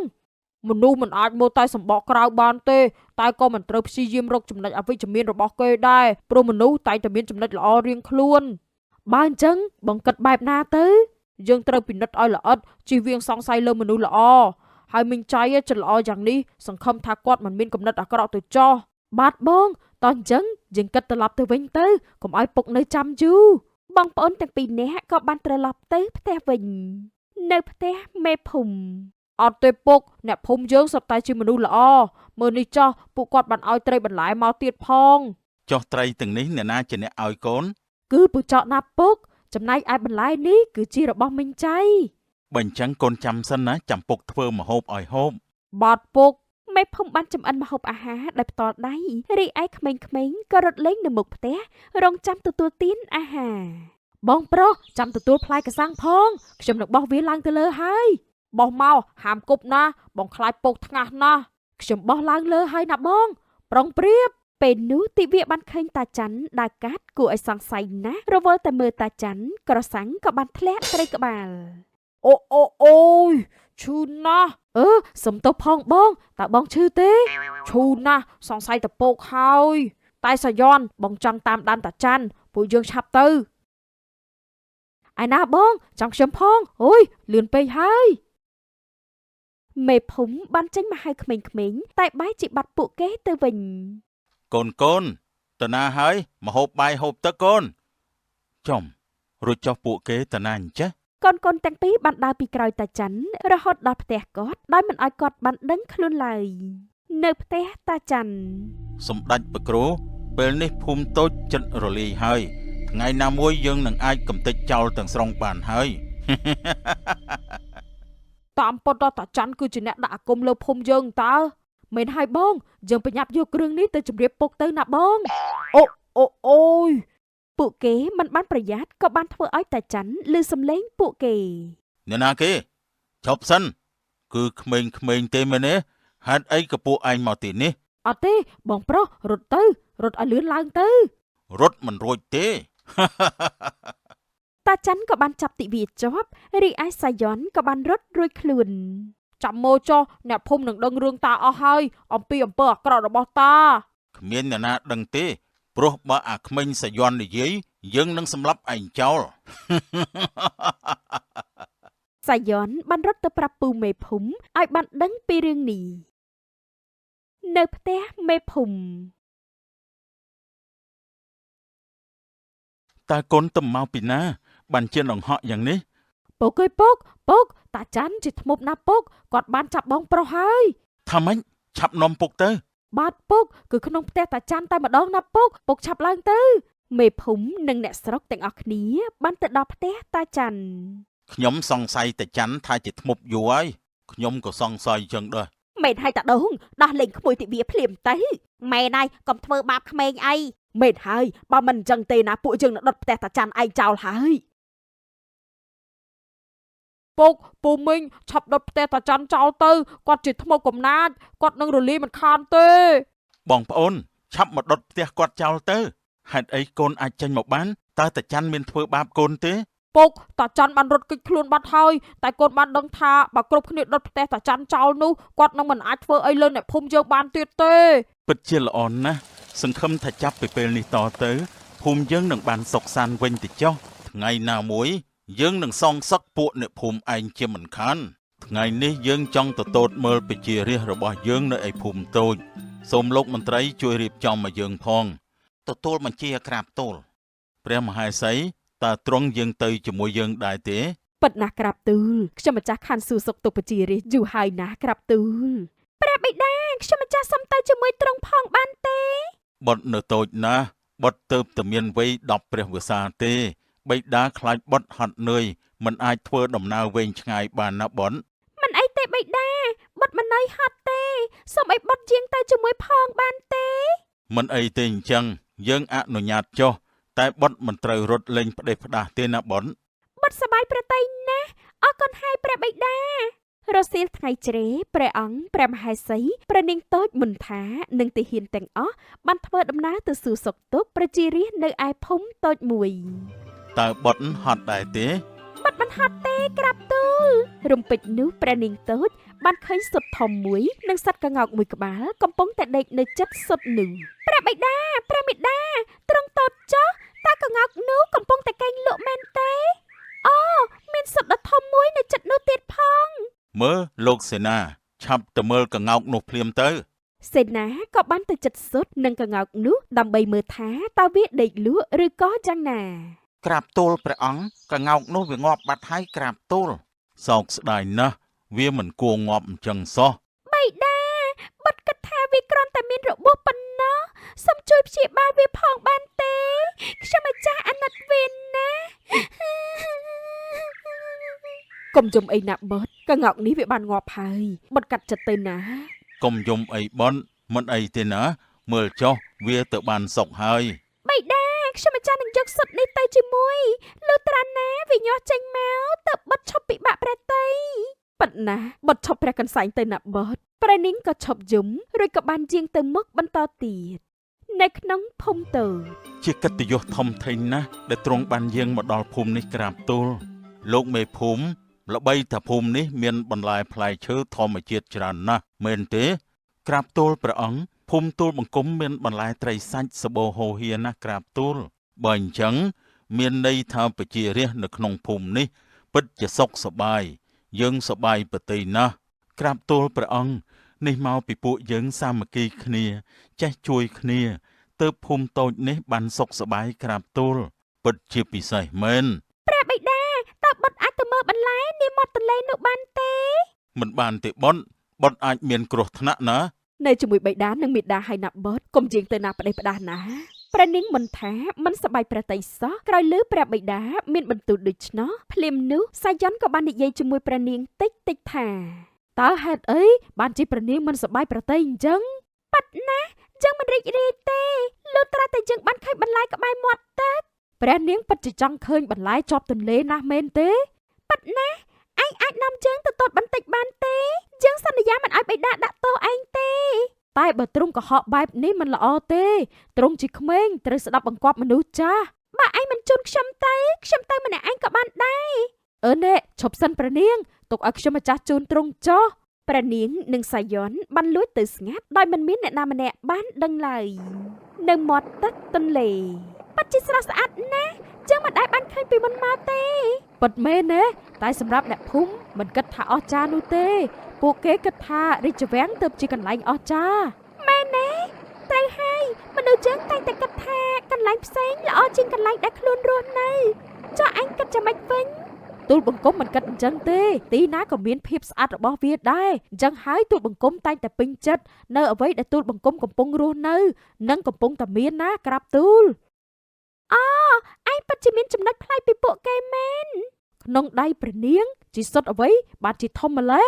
មនុស្សមិនអាចមើលតែសម្បកក្រៅបានទេតែក៏មិនត្រូវព្យាយាមរកចំណុចអវិជ្ជមានរបស់គេដែរព្រោះមនុស្សតែងតែមានចំណុចល្អរៀងខ្លួនបើអញ្ចឹងបងគិតបែបណាទៅយើងត្រូវពិនិត្យឲ្យល្អិតជៀសវាងសង្ស័យលើមនុស្សល្អហើយមិញចៃចិត្តល្អយ៉ាងនេះសង្ឃឹមថាគាត់មិនមានកំណត់អាក្រក់ទៅចោះបាទបងតោះអញ្ចឹងយើងគិតត្រឡប់ទៅវិញទៅកុំឲ្យពុកនៅចាំយូរបងប្អូនទាំងពីរនាក់ក៏បានត្រឡប់ទៅផ្ទះវិញនៅផ្ទះមេភូមិអត់ទេពុកអ្នកភូមិយើងសុទ្ធតែជាមនុស្សល្អមើលនេះចោះពួកគាត់បានឲ្យត្រីបន្លែមកទៀតផងចុះត្រីទាំងនេះអ្នកណាជាអ្នកឲ្យកូនគឺពូចកណាពុកចំណែកឯបន្លែនេះគឺជារបស់មិញចៃបើអញ្ចឹងកូនចាំសិនណាចាំពុកធ្វើម្ហូបឲ្យហូបបាទពុកមេភូមិបានចម្អិនម្ហូបអាហារដោយផ្ទាល់ដៃរីឯក្មេងៗក៏រត់លេងនៅមុខផ្ទះរងចាំទទួលទានអាហារបងប្រុសចាំទទួលផ្លែកសាំងផងខ្ញុំនឹងបោះវាឡើងទៅលើហើយបោះមកហាមគប់ណាបងខ្លាចពុកថ្ងាសណាស់ខ្ញុំបោះឡើងលើហើយណាបងប្រុងប្រៀបពេលនោះទិវាបានឃើញតាច័ន្ទដើរកាត់គួរឲ្យសង្ស័យណាស់រវល់តែមើលតាច័ន្ទក្រសាំងក៏បានធ្លាក់ត្រីក្បាលអូយឈឺណាស់សុំទោសផងបងតើបងឈឺទេឈឺណាស់សង្ស័យតពកហើយតែសាយ៉នបងចង់តាមដានតាច័ន្ទពួកយើងឆាប់ទៅឯណាបងចង់ខ្ញុំផងអូយលឿនពេកហើយមេភូមិបានចេញមកហៅក្មេងៗតែបែរជាបាត់ពួកគេទៅវិញកូនតើណាហើយម្ហូបបាយហូបទឹកកូនចំរួចចុះពួកគេតើណាអញ្ចេះកូនទាំងពីរបានដើរពីក្រោយតាច័ន្ទរហូតដល់ផ្ទះគាត់ដោយមិនឲ្យគាត់បានដឹងខ្លួនឡើយនៅផ្ទះតាច័ន្ទសម្ដេចប្រគ្រូពេលនេះភូមិតូចចិត្តរលាយហើយថ្ងៃណាមួយយើងនឹងអាចកំទេចចោលទាំងស្រុងបានហើយតាមពិតតាច័ន្ទគឺជាអ្នកដាក់អាគមលើភូមិយើងតើមែនហើយបងយើងប្រញាប់យកគ្រឿងនេះទៅជម្រាបពុកទៅណាបងអូយពួកគេមិនបានប្រយ័ត្នក៏បានធ្វើឲ្យតាច័ន្ទឮសំឡេងពួកគេអ្នកណាគេឈប់សិនគឺក្មេងៗទេមែនទេហេតុអីក៏ពួកឯងមកទីនេះអត់ទេបងប្រុសរត់ឲ្យលឿនឡើងទៅរត់មិនរួចទេតាច័ន្ទក៏បានចាប់ទិវាជាប់រីឯសាយ៉នក៏បានរត់រួចខ្លួនចាំមើលចុះអ្នកភូមិនឹងដឹងរឿងតាអស់ហើយអំពីអំពើអាក្រក់របស់តាគ្មានអ្នកណាដឹងទេព្រោះបើអាក្មេងសាយ៉ននិយាយយើងនឹងសម្លាប់ឯងចោលសាយ៉នបានរត់ទៅប្រាប់ពូមេភូមិឲ្យបានដឹងពីរឿងនេះនៅផ្ទះមេភូមិតើកូនទៅមកពីណាបានជាដង្ហក់យ៉ាងនេះពុកតាច័ន្ទជាធ្មប់ណាពុកគាត់បានចាប់បងប្រុសហើយថាម៉េចឆាប់នាំពុកទៅបាទពុកគឺក្នុងផ្ទះតាច័ន្ទតែម្ដងណាពុកឆាប់ឡើងទៅមេភូមិនិងអ្នកស្រុកទាំងអស់គ្នាបានទៅដល់ផ្ទះតាច័ន្ទខ្ញុំសង្ស័យតាច័ន្ទថាជាធ្មប់យូរហើយខ្ញុំក៏សង្ស័យចឹងដែរមែនហើយតាដូងដោះលេងក្មួយទិវាភ្លាមទៅម៉ែណៃកុំធ្វើបាបក្មេងអីមែនហើយបើមិនអញ្ចឹងទេណាពួកយើងនឹងដុតផ្ទះតាច័ន្ទឯងចោលហើយពុកពូមីងឆាប់ដុតផ្ទះតាច័ន្ទចោលទៅគាត់ជាថ្មកំណាចគាត់នឹងរលាយមិនខានទេ បងប្អូនឆាប់មកដុតផ្ទះគាត់ចោលទៅហេតុអីកូនអាចចេញមកបានតើតាច័ន្ទមានធ្វើបាបកូនទេ ពុកតាច័ន្ទបានរត់គេចខ្លួនបាត់ហើយតែកូនបានដឹងថាបើគ្រប់គ្នាដុតផ្ទះតាច័ន្ទចោលនោះគាត់នឹងមិនអាចធ្វើអីលើអ្នកភូមិយើងបានទៀតទេ ពិតជាល្អណាស់សង្ឃឹមថាចាប់ពីពេលនេះតទៅភូមិយើងនឹងបានសុខសាន្តវិញទៅចុះថ្ងៃណាមួយយើងនឹងសងសឹកពួកអ្នកភូមិឯងជាមិនខានថ្ងៃនេះយើងចង់ទៅតូតមើលប្រជារាស្ត្ររបស់យើងនៅឯភូមិតូចសូមលោកមន្ត្រីជួយរៀបចំមកយើងផងទទួលបញ្ជាក្រាបទូលព្រះមហេសីតើទ្រង់យើងទៅជាមួយយើងដែរទេ ពិតណាស់ក្រាបទូលខ្ញុំម្ចាស់ខណ្ឌសួរសុខទុក្ខប្រជារាស្ត្រយូរហើយណាស់ក្រាបទូលព្រះបិតាខ្ញុំម្ចាស់សុំទៅជាមួយទ្រង់ផងបានទេ បុត្រនៅតូចណាស់បុត្រទៅតែមានវ័យ10ព្រះវស្សាទេបិតាខ្លាចបុត្រហត់នឿយមិនអាចធ្វើដំណើរវែងឆ្ងាយបានណាបុត្រ មិនអីទេបិតាបុត្រមិនន័យហត់ទេសូមឲ្យបុត្រយាងទៅជាមួយផងបានទេ មិនអីទេអញ្ចឹងយើងអនុញ្ញាតចុះតែបុត្រមិនត្រូវរត់លេងផ្ដេសផ្ដាសទេណាបុត្រ បុត្រសប្បាយប្រតីណាស់អរគុណហើយព្រះបិតារសៀលថ្ងៃជ្រេព្រះអង្គព្រះមហេសីព្រះនាងតូចមុនថានិងទាហានទាំងអស់បានធ្វើដំណើរទៅសួរសុខទុក្ខប្រជារាស្ត្រនៅឯភូមិតូចមួយ តើបុត្រហត់ដែរទេ បាត់មិនហត់ទេក្រាបទូលរំពេចនោះព្រះនាងតូចបានឃើញសុទ្ធធំមួយនិងសត្វក្ងោកមួយក្បាលកំពុងតែដេកនៅជិតសុទ្ធនោះព្រះបិតាព្រះមេតាទ្រង់តូចចុះតើក្ងោកនោះកំពុងតែកេងលក់មែនទេអូមានសុទ្ធដ៏ធំមួយនៅជិតនោះទៀតផង មើលលោកសេនាឆាប់ទៅមើលកង្កោកនោះភ្លាមទៅ សេនាក៏បានទៅជិតសុទ្ធនឹងក្ងោកនោះដើម្បីមើលថាតើវាដេកលក់ឬក៏យ៉ាងណា ក្រាបទូលព្រះអង្គកង្កោកនោះវាងាប់បាត់ហើយក្រាបទូលសោកស្ដាយណាស់វាមិនគួរងាប់អញ្ចឹងសោះ បិតាបុត្រគិតថាវាគ្រាន់តែមានរបួសប៉ុណ្ណោះសូមជួយព្យាបាលវាផងបានទេខ្ញុំម្ចាស់អាណិតវាណាស់ កុំយំអីណាបុត្រក្ងោកនេះវាបានងាប់ហើយបុត្រកាត់ចិត្តទៅណា កុំយំអីបនមិនអីទេណាមើលចុះវាទៅបានសុខហើយ បិតាខ្ញុំម្ចាស់នឹងយកសុទ្ធនេះទៅជាមួយលុះត្រាណាវាញាស់ចេញមកទៅបុត្រឈប់ពិបាកព្រះតីប៉ុន្តែបុត្រឈប់ព្រះកន្សែងទៅណាបុត្រព្រះនាងក៏ឈប់យំរួចក៏បានជាងទៅមុខបន្តទៀតនៅក្នុងភូមិតូច ជាកិត្តិយសធំធេងណាស់ដែលទ្រង់បានយាងមកដល់ភូមិនេះក្រាបទូលលោកមេភូមិល្បីថាភូមិនេះមានបន្លែផ្លែឈើធម្មជាតិច្រើនណាស់មែនទេក្រាបទូលព្រះអង្គភូមិទូលបង្គំមានបន្លែត្រីសាច់សបោហូហៀណាស់ក្រាបទូលបើអញ្ចឹងមានន័យថាប្រជារាស្ត្រនៅក្នុងភូមិនេះពិតជាសុខសប្បាយយើងសប្បាយប្រទៃណាស់ក្រាបទូលព្រះអង្គនេះមកពីពួកយើងសាមគ្គីគ្នាចេះជួយគ្នាទើបភូមិតូចនេះបានសុខសប្បាយក្រាបទូលពិតជាពិសេសមែន ព្រះបិតាតើបុត្រអាចទៅមើលបន្លែនាមាត់ទន្លេនោះបានទេ មិនបានទេបុត្រអាចមានគ្រោះថ្នាក់ណា នៅជាមួយបិតានិងមេដាហើយណាបុត្រកុំជាងទៅណាផ្ដេសផ្ដាសណាព្រះនាងមិនថាមិនសប្បាយព្រះតីសោះក្រោយលើព្រះបិតាមានបន្ទូលដូច្នោះភ្លាមនោះសាយ័នក៏បាននិយាយជាមួយព្រះនាងតិចថាតើហេតុអីបានជាព្រះនាងមិនសប្បាយព្រះតីអញ្ចឹងប៉ាត់ណាយើងមិនរីករាយទេលុះត្រាតែយើងបានឃើញបន្លែក្បែរមាត់ទឹកព្រះនាងពិតជាចង់ឃើញបន្លែជាប់ទន្លេណាស់មែនទេប៉ាត់ណាឯងអាចនាំយើងទៅតូចបន្តិចបានទេយើងសន្យាមិនឲ្យបិតាដាក់ទោសឯងទេតែបើទ្រង់កុហកបែបនេះមិនល្អទេទ្រង់ជាក្មេងត្រូវស្ដាប់បង្គាប់មនុស្សចាស់បើឯងមិនជូនខ្ញុំទៅម្នាក់ឯងក៏បានដែរនេះឈប់សិនព្រះនាងទុកឲ្យខ្ញុំម្ចាស់ជូនទ្រង់ចុះព្រះនាងនិងសាយ័នបានលួចទៅស្ងាត់ដោយមិនមានអ្នកណាម្នាក់បានដឹងឡើយនៅមាត់ទឹកទន្លេប៉ាត់ជាស្រស់ស្អាតណាស់យើងមិនដែលបានឃើញពីមុនមកទេពិតមែនទេតែសម្រាប់អ្នកភូមិមិនគិតថាអស្ចារ្យនោះទេពួកគេគិតថារាជវាំងទើបជាកន្លែងអស្ចារ្យមែនទេត្រូវហើយមនុស្សយើងតែងតែគិតថាកន្លែងផ្សេងល្អជាងកន្លែងដែលខ្លួនរស់នៅចុះអញគិតយ៉ាងម៉េចវិញទូលបង្គំមិនគិតអញ្ចឹងទេទីណាក៏មានភាពស្អាតរបស់វាដែរអញ្ចឹងហើយទូលបង្គំតែងតែពេញចិត្តនៅអ្វីដែលទូលបង្គំកំពុងរស់នៅនិងកំពុងតែមានណាក្រាបទូលឯងពិតជាមានចំណុចប្លែកពីពួកគេមែនក្នុងដៃព្រះនាងជាសុទ្ធអ្វីបានជាធំម្ល៉េះ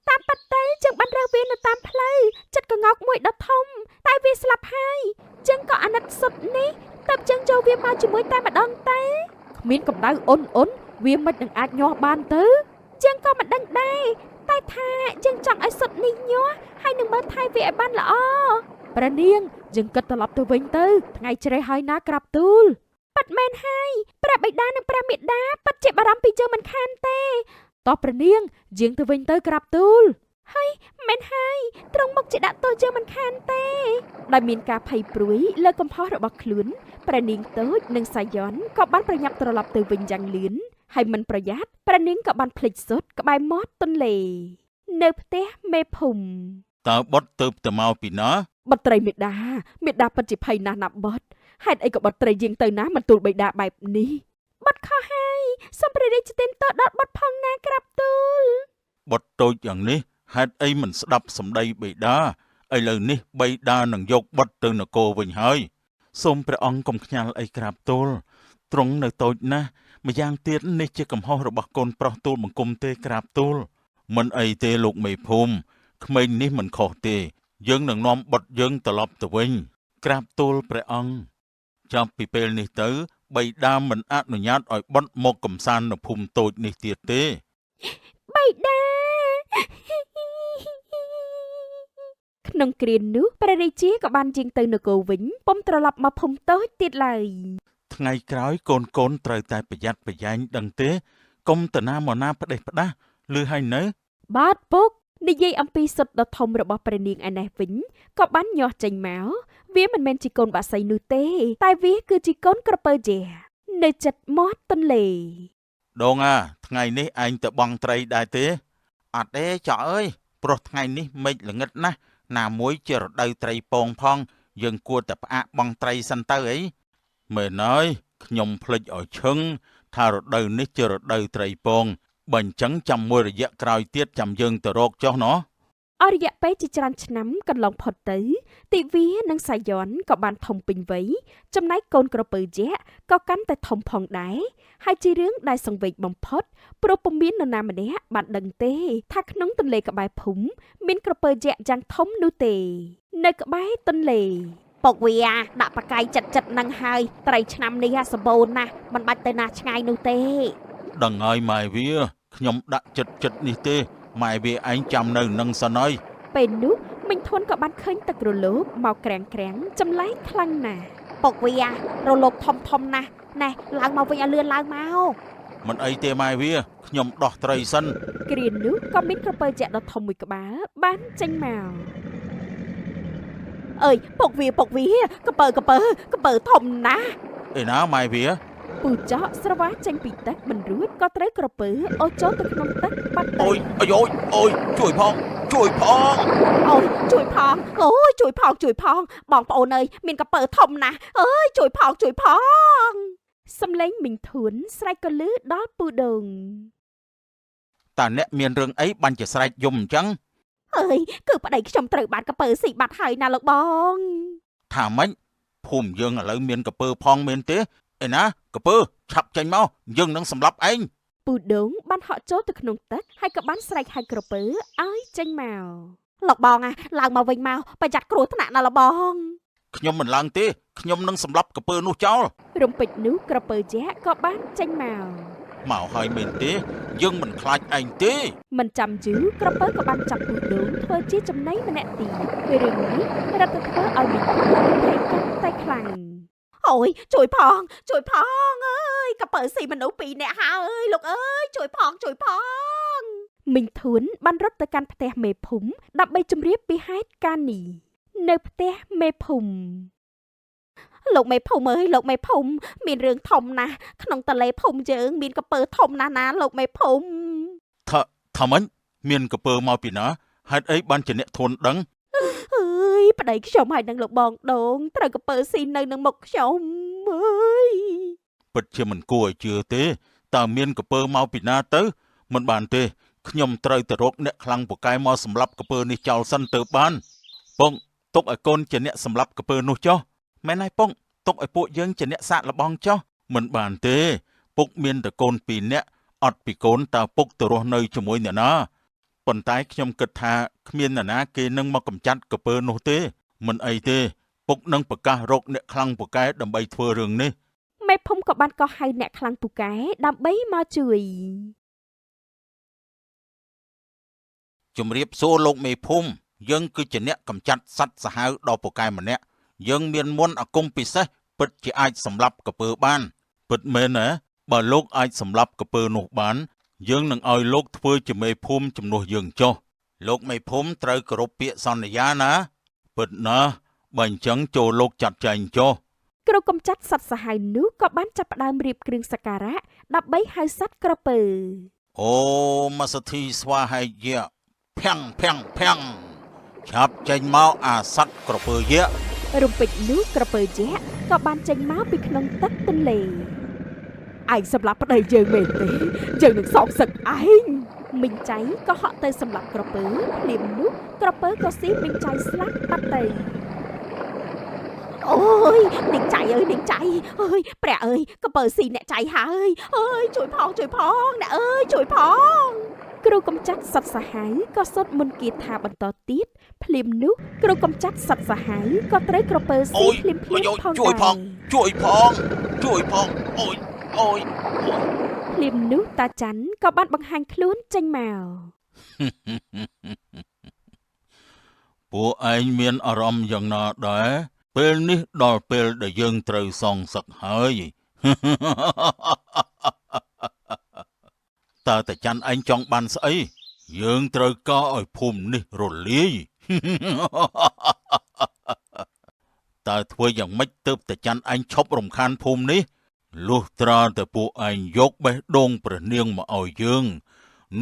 តាមប៉ាត់ទៅយើងបានរើសវានៅតាមផ្លូវចិត្តកងោកមួយដ៏ធំតែវាស្លាប់ហើយយើងក៏អាណិតសុទ្ធនេះតើបយើងចូលវាមកជាមួយតែម្ដងទៅគ្មានកម្ដៅអ៊ុនវាមិននឹងអាចញាស់បានទៅយើងក៏មិនដឹងដែរតែថាយើងចង់ឲ្យសុទ្ធនេះញាស់ហើយនឹងមើលថែវាឲ្យបានល្អ ព្រះនាងយើងគិតត្រឡប់ទៅវិញទៅថ្ងៃជ្រេះហើយណាក្រាប់ទូល ប៉ាត់មែនហើយព្រះបិតានិងព្រះមេដាប៉ាត់ជាបារម្ភពីយើងមិនខានទេ តោះព្រះនាងយាងទៅវិញទៅក្រាប់ទូល មែនហើយត្រង់មកជាដាក់ទោសយើងមិនខានទេដោយមានការភ័យព្រួយលើកំហុសរបស់ខ្លួនព្រះនាងតូចនិងសាយ៉នក៏បានប្រញាប់ត្រឡប់ទៅវិញយ៉ាងលឿនហើយមិនប្រយ័ត្នព្រះនាងក៏បានភ្លេចសុទ្ធក្បែរមាត់ទន្លេនៅផ្ទះមេភូមិ តើបុតទៅទៅមកពីណា បុត្រីមេដាពិតជាភ័យណាស់ណាបុតហេតុអីក៏បុត្រីយាងទៅណាមិនទូលបិតាបែបនេះ បាត់ខុសហើយសូមព្រះរាជទានទោសដល់បាត់ផងណាក្រាបទូល បុតតូចយ៉ាងនេះហេតុអីមិនស្ដាប់សម្ដីបិតាឥឡូវនេះបិតានឹងយកបុតទៅនគរវិញហើយសូមព្រះអង្គកុំខ្ញាល់អីក្រាបទូលទ្រង់នៅតូចណាស់ម្យ៉ាងទៀតនេះជាកំហុសរបស់កូនប្រុសទូលបង្គំទេក្រាបទូលមិនអីទេលោកមេភូមិក្មេងនេះមិនខុសទេយើងនឹងនាំបុតយើងត្រឡប់ទៅវិញក្រាបទូលព្រះអង្គចាប់ពីពេលនេះទៅបិតាមិនអនុញ្ញាតឲ្យបុតមកកំសាន្តនៅភូមិតូចនេះទៀតទេ បិតាក្នុងគ្រានោះព្រះរាជាក៏បានយាងទៅនគរវិញពុំត្រឡប់មកភូមិតូចទៀតឡើយ ថ្ងៃក្រោយកូនត្រូវតែប្រយ័ត្នប្រយែងដឹងទេកុំតាណាមកណាផ្ដេសផ្ដាស់ឬហើយនៅ បាទពុកនិយាយអំពីសុទ្ធដ៏ធំរបស់ព្រះនាងឯនេះវិញក៏បានញាស់ចេញមកវាមិនមែនជាកូនបក្សីនោះទេតែវាគឺជាកូនក្រពើជានៅជិតមាត់ទន្លេ ដងថ្ងៃនេះឯងទៅបង់ត្រីដែរទេអត់ទេចောက်អើយព្រោះថ្ងៃនេះមេឃល្ងិតណាស់ណាមួយជារដូវត្រីពងផងយើងគួរតែផ្អាកបង់ត្រីសិនទៅអីមែនហើយខ្ញុំភ្លេចឲ្យឈឹងថារដូវនេះជារដូវត្រីពងបើអញ្ចឹងចាំមួយរយៈក្រោយទៀតចាំយើងទៅរកចុះណោះ អស់រយៈពេលជាច្រើនឆ្នាំកន្លងផុតទៅទិវានិងសាយ៉នក៏បានធំពេញវ័យចំណែកកូនក្រពើយក្សក៏កាន់តែធំផងដែរហើយជារឿងដែលសង្វេគបំផុតព្រោះពុំមាននរណាម្នាក់បានដឹងទេថាក្នុងទន្លេក្បែរភូមិមានក្រពើយក្សយ៉ាងធំនោះទេនៅក្បែរទន្លេពុកវាដាក់បកាយចិត្តនឹងហើយត្រីឆ្នាំនេះសម្បូរណាស់មិនបាច់ទៅណាឆ្ងាយនោះទេ ដឹងហើយម៉ែវាខ្ញុំដាក់ចិត្តនេះទេម៉ែវាឯងចាំនៅនឹងសិនហើយ ពេលនោះមិញធន់ក៏បានឃើញទឹករលកមកក្រាំងចម្លែកខ្លាំងណាស់ពុកវារលកធំណាស់ណែឡើងមកវិញឲ្យលឿនឡើងមក មិនអីទេម៉ែវាខ្ញុំដោះត្រីសិន គ្រានោះក៏មានក្រពើយក្សដ៏ធំមួយក្បាលបានចេញមកអើយពុកវាក្រពើធំណាស់ ឯណាម៉ែវា ពូចកស្រវាចេញពីទឹកមិនរួចក៏ត្រូវក្រពើអូសចូលទៅក្នុងទឹកបាត់ទៅ អូយជួយផង អូយជួយផងបងប្អូនអើយមានក្រពើធំណាស់អើយជួយផងសំឡេងមីងធួនស្រែកក៏លឺដល់ពូដង តើអ្នកមានរឿងអីបាញ់ជាស្រែកយំអញ្ចឹង អើយគឺប្តីខ្ញុំត្រូវបានក្រពើស៊ីបាត់ហើយណាលោកបង ថាម៉េចភូមិយើងឥឡូវមានកពើផងមែនទេឯណាកពើឆាប់ចេញមកយើងនឹងសម្លាប់ឯង ពូដងបានហក់ចូលទៅក្នុងទឹកហើយក៏បានស្រែកហៅក្រពើឲ្យចេញមកលោកបងឡើងមកវិញមកប្រយ័ត្នគ្រោះថ្នាក់ណាលោកបង ខ្ញុំមិនឡើងទេខ្ញុំនឹងសម្លាប់កពើនោះចោល រំពេចនោះក្រពើយក្សក៏បានចេញមក មកហើយមែនទេយើងមិនខ្លាចឯងទេ មិនចាំយូរក្រពើក៏បានចាប់ពូដងធ្វើជាចំណីម្នាក់ទៀតរឿងនេះរត់ទៅធ្វើឲ្យមីងភួនភ័យកាន់តែខ្លាំងអូយជួយផងអើយក្រពើស៊ីមនុស្ស2នាក់ហើយលោកអើយជួយផងមីងធួនបានរត់ទៅកាន់ផ្ទះមេភូមិដើម្បីជម្រាបពីហេតុការណ៍នេះនៅផ្ទះមេភូមិលោកមេភូមិអើយលោកមេភូមិមានរឿងធំណាស់ក្នុងតលេភូមិយើងមានក្រពើធំណាស់ណាលោកមេភូមិ ថាម៉េចមានកពើមកពីណាហេតុអីបានជាអ្នកធន់ដឹង អើយប្តីខ្ញុំហើយនឹងលោកបងដងត្រូវក្រពើស៊ីនៅនឹងមុខខ្ញុំអើយ ពិតជាមិនគួរឲ្យជឿទេតើមានកពើមកពីណាទៅមិនបានទេខ្ញុំត្រូវទៅរកអ្នកខ្លាំងពូកែមកសម្លាប់កពើនេះចោលសិនទៅបានពងទុកឲ្យកូនជាអ្នកសម្លាប់កពើនោះចុះមែនហើយពងទុកឲ្យពួកយើងជាអ្នកសាកល្បងចុះមិនបានទេពុកមានតែកូន2នាក់អត់ពីកូនតើពុកទៅរស់នៅជាមួយអ្នកណាប៉ុន្តែខ្ញុំគិតថាគ្មានអ្នកណាគេនឹងមកកម្ចាត់កពើនោះទេមិនអីទេពុកនឹងប្រកាសរកអ្នកខ្លាំងពូកែដើម្បីធ្វើរឿងនេះ មេភូមិក៏បានកោះហៅអ្នកខ្លាំងពូកែដើម្បីមកជួយ ជំរាបសួរលោកមេភូមិ យើងគឺជាអ្នកកំចាត់សត្វសាហាវដ៏ពូកែម្នាក់យើងមានមន្តអាគមពិសេសពិតជាអាចសម្លាប់ក្រពើបានពិតមែនណាបើលោកអាចសម្លាប់ក្រពើនោះបានយើងនឹងឲ្យលោកធ្វើជាមេភូមិជំនួសយើងចុះលោកមេភូមិត្រូវគោរពពាក្យសន្យាណាពិតណាស់បើអញ្ចឹងចូលលោកចាត់ចែងចុះ គ្រូកំចាត់សត្វសាហាវនោះក៏បានចាប់ផ្ដើមរៀបគ្រឿងសក្ការៈដើម្បីហៅសត្វក្រពើ អូមសទ្ធីស្វាហែយៈភាំងភាំងភាំងឆាប់ចេញមកអាសត្វក្រពើយៈ រំពេចនោះក្រពើយៈក៏បានចេញមកពីក្នុងទឹកទន្លេឯងសម្លាប់ប្តីយើងមែនទេយើងនឹងសងសឹកឯងមីងចៃក៏ហក់ទៅសម្លាប់ក្រពើភ្លាមនោះក្រពើក៏ស៊ីមីងចៃស្លាប់បាត់ទៅអូយនាងចៃអើយនាងចៃអើយព្រះអើយក្រពើស៊ីអ្នកចៃហើយអើយជួយផងអ្នកអើយជួយផងគ្រូកំចាត់សត្វសាហាវក៏សុទ្ធមន្តគាថាបន្តទៀតភ្លាមនោះគ្រូកំចាត់សត្វសាហាវក៏ត្រូវក្រពើស៊ីភ្លាមផង ជួយផងអូយ ភ្លាមនោះតាច័ន្ទក៏បានបង្ហាញខ្លួនចេញមក ពួកឯងមានអារម្មណ៍យ៉ាងណាដែរពេលនេះដល់ពេលដែលយើងត្រូវសងសឹកហើយ តើតាច័ន្ទឯងចង់បានស្អីយើងត្រូវការឲ្យភូមិនេះរលាយ តើធ្វើយ៉ាងម៉េចទើបតាច័ន្ទឯងឈប់រំខានភូមិនេះលុះត្រាតែពួកឯងយកបេះដូងព្រះនាងមកឲ្យយើង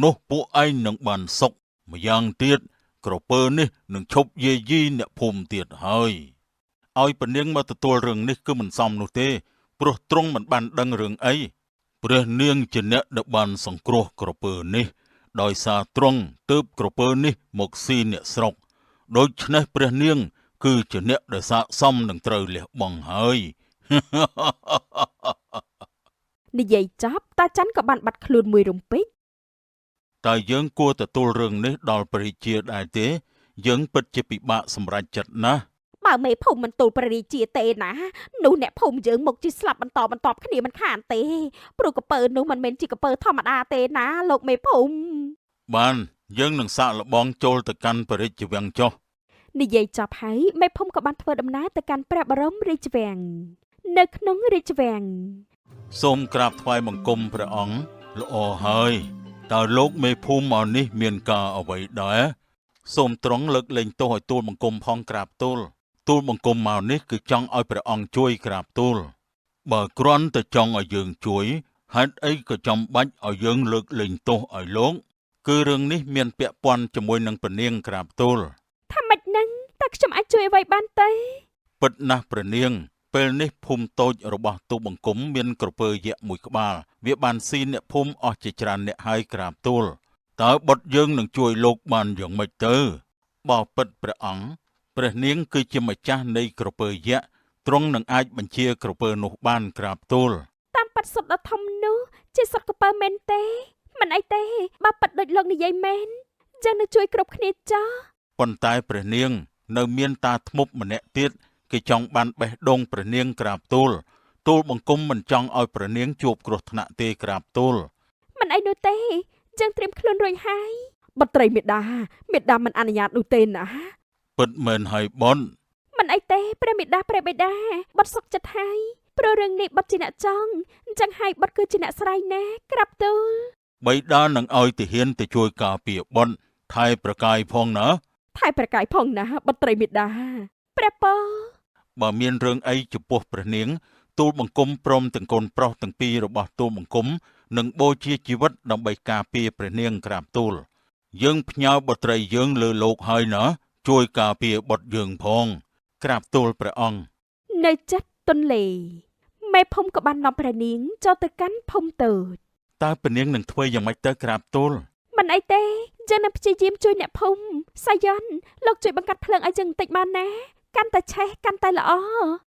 នោះពួកឯងនឹងបានសុខម្យ៉ាងទៀតក្រពើនេះនឹងឈប់យាយីអ្នកភូមិទៀតហើយឲ្យព្រះនាងមកទទួលរឿងនេះគឺមិនសមនោះទេព្រោះទ្រង់មិនបានដឹងរឿងអីព្រះនាងជាអ្នកដែលបានសង្គ្រោះក្រពើនេះដោយសារទ្រង់ទើបក្រពើនេះមកស៊ីអ្នកស្រុកដូច្នេះព្រះនាងគឺជាអ្នកដែលស័ក្តិសមនឹងត្រូវលះបង់ហើយ និយាយចប់តាច័ន្ទក៏បានបាត់ខ្លួនមួយរំពេច តើយើងគួរទទួលរឿងនេះដល់ព្រះរាជាដែរទេយើងពិតជាពិបាកសម្រេចចិត្តណាស់ បើមេភូមិមិនទូលព្រះរាជាទេណានោះអ្នកភូមិយើងមកជាស្លាប់បន្តគ្នាមិនខានទេព្រោះក្រពើនោះមិនមែនជាក្រពើធម្មតាទេណាលោកមេភូមិ បានយើងនឹងសាកល្បងចូលទៅកាន់ព្រះរាជវាំងចុះ និយាយចប់ហើយមេភូមិក៏បានធ្វើដំណើរទៅកាន់ព្រះបរមរាជវាំងនៅក្នុងរាជវាំង សូមក្រាបថ្វាយបង្គំព្រះអង្គល្អហើយតើលោកមេភូមិមកនេះមានការអ្វីដែរសូមទ្រង់លើកលែងទោសឲ្យទូលបង្គំផងក្រាបទូលបង្គំមកនេះគឺចង់ឲ្យព្រះអង្គជួយក្រាបទូលបើគ្រាន់តែចង់ឲ្យយើងជួយហេតុអីក៏ចាំបាច់ឲ្យយើងលើកលែងទោសឲ្យលោកគឺរឿងនេះមានពាក់ព័ន្ធជាមួយនឹងព្រះនាងក្រាបទូល ថាម៉េចនឹងតើខ្ញុំអាចជួយអ្វីបានទេ ពិតណាស់ព្រះនាងពេលនេះភូមិតូចរបស់ទូលបង្គំមានក្រពើយក្សមួយក្បាលវាបានស៊ីអ្នកភូមិអស់ជាច្រើនអ្នកហើយក្រាបទូលតើបុត្រយើងនឹងជួយលោកបានយ៉ាងម៉េចទៅបើពិតព្រះអង្គព្រះនាងគឺជាម្ចាស់នៃក្រពើយក្សទ្រង់នឹងអាចបញ្ជាក្រពើនោះបានក្រាបទូល តាមប៉ាត់សុទ្ធដ៏ធំនោះជាសុទ្ធក្រពើមែនទេមិនអីទេបើប៉ាត់ដូចលោកនិយាយមែនចឹងនឹងជួយគ្រប់គ្នាចាស់ ប៉ុន្តែព្រះនាងនៅមានតាធ្មប់ម្នាក់ទៀតគេចង់បានបេះដូងព្រះនាងក្រាបទូលបង្គំមិនចង់ឲ្យព្រះនាងជួបគ្រោះថ្នាក់ទេក្រាបទូល មិនអីនោះទេយើងត្រៀមខ្លួនរួចហើយបត្រីមេដាមិនអនុញ្ញាតនោះទេណា ពិតមែនហើយប៉ុន មិនអីទេព្រះមេដាបត់សុកចិត្តហើយព្រោះរឿងនេះបត់ជាអ្នកចង់អញ្ចឹងហើយបត់គឺជាអ្នកស្រ័យណាក្រាបទូល បិតានឹងឲ្យទាហានទៅជួយការពារប៉ុនថែប្រកាយផងណា ថែប្រកាយផងណាបត្រីមេដាព្រះពរ បើមានរឿងអីចំពោះព្រះនាងទូលបង្គំព្រមទាំងកូនប្រុសទាំងពីររបស់ទូលបង្គំនឹងបូជាជីវិតដើម្បីការពារព្រះនាងក្រាបទូលយើងផ្ញើបុត្រីយើងលើលោកហើយណាជួយការពារបុត្រយើងផងក្រាបទូលព្រះអង្គ នៅចិត្តទន្លេមេភូមិក៏បាននាំព្រះនាងចូលទៅកាន់ភូមិតូច តើព្រះនាងនឹងធ្វើយ៉ាងម៉េចទៅក្រាបទូល មិនអីទេយើងនឹងព្យាយាមជួយអ្នកភូមិសាយ័នលោកជួយបង្កាត់ភ្លើងឲ្យយើងបន្តិចបានណាកាន់តែឆេះកាន់តែល្អ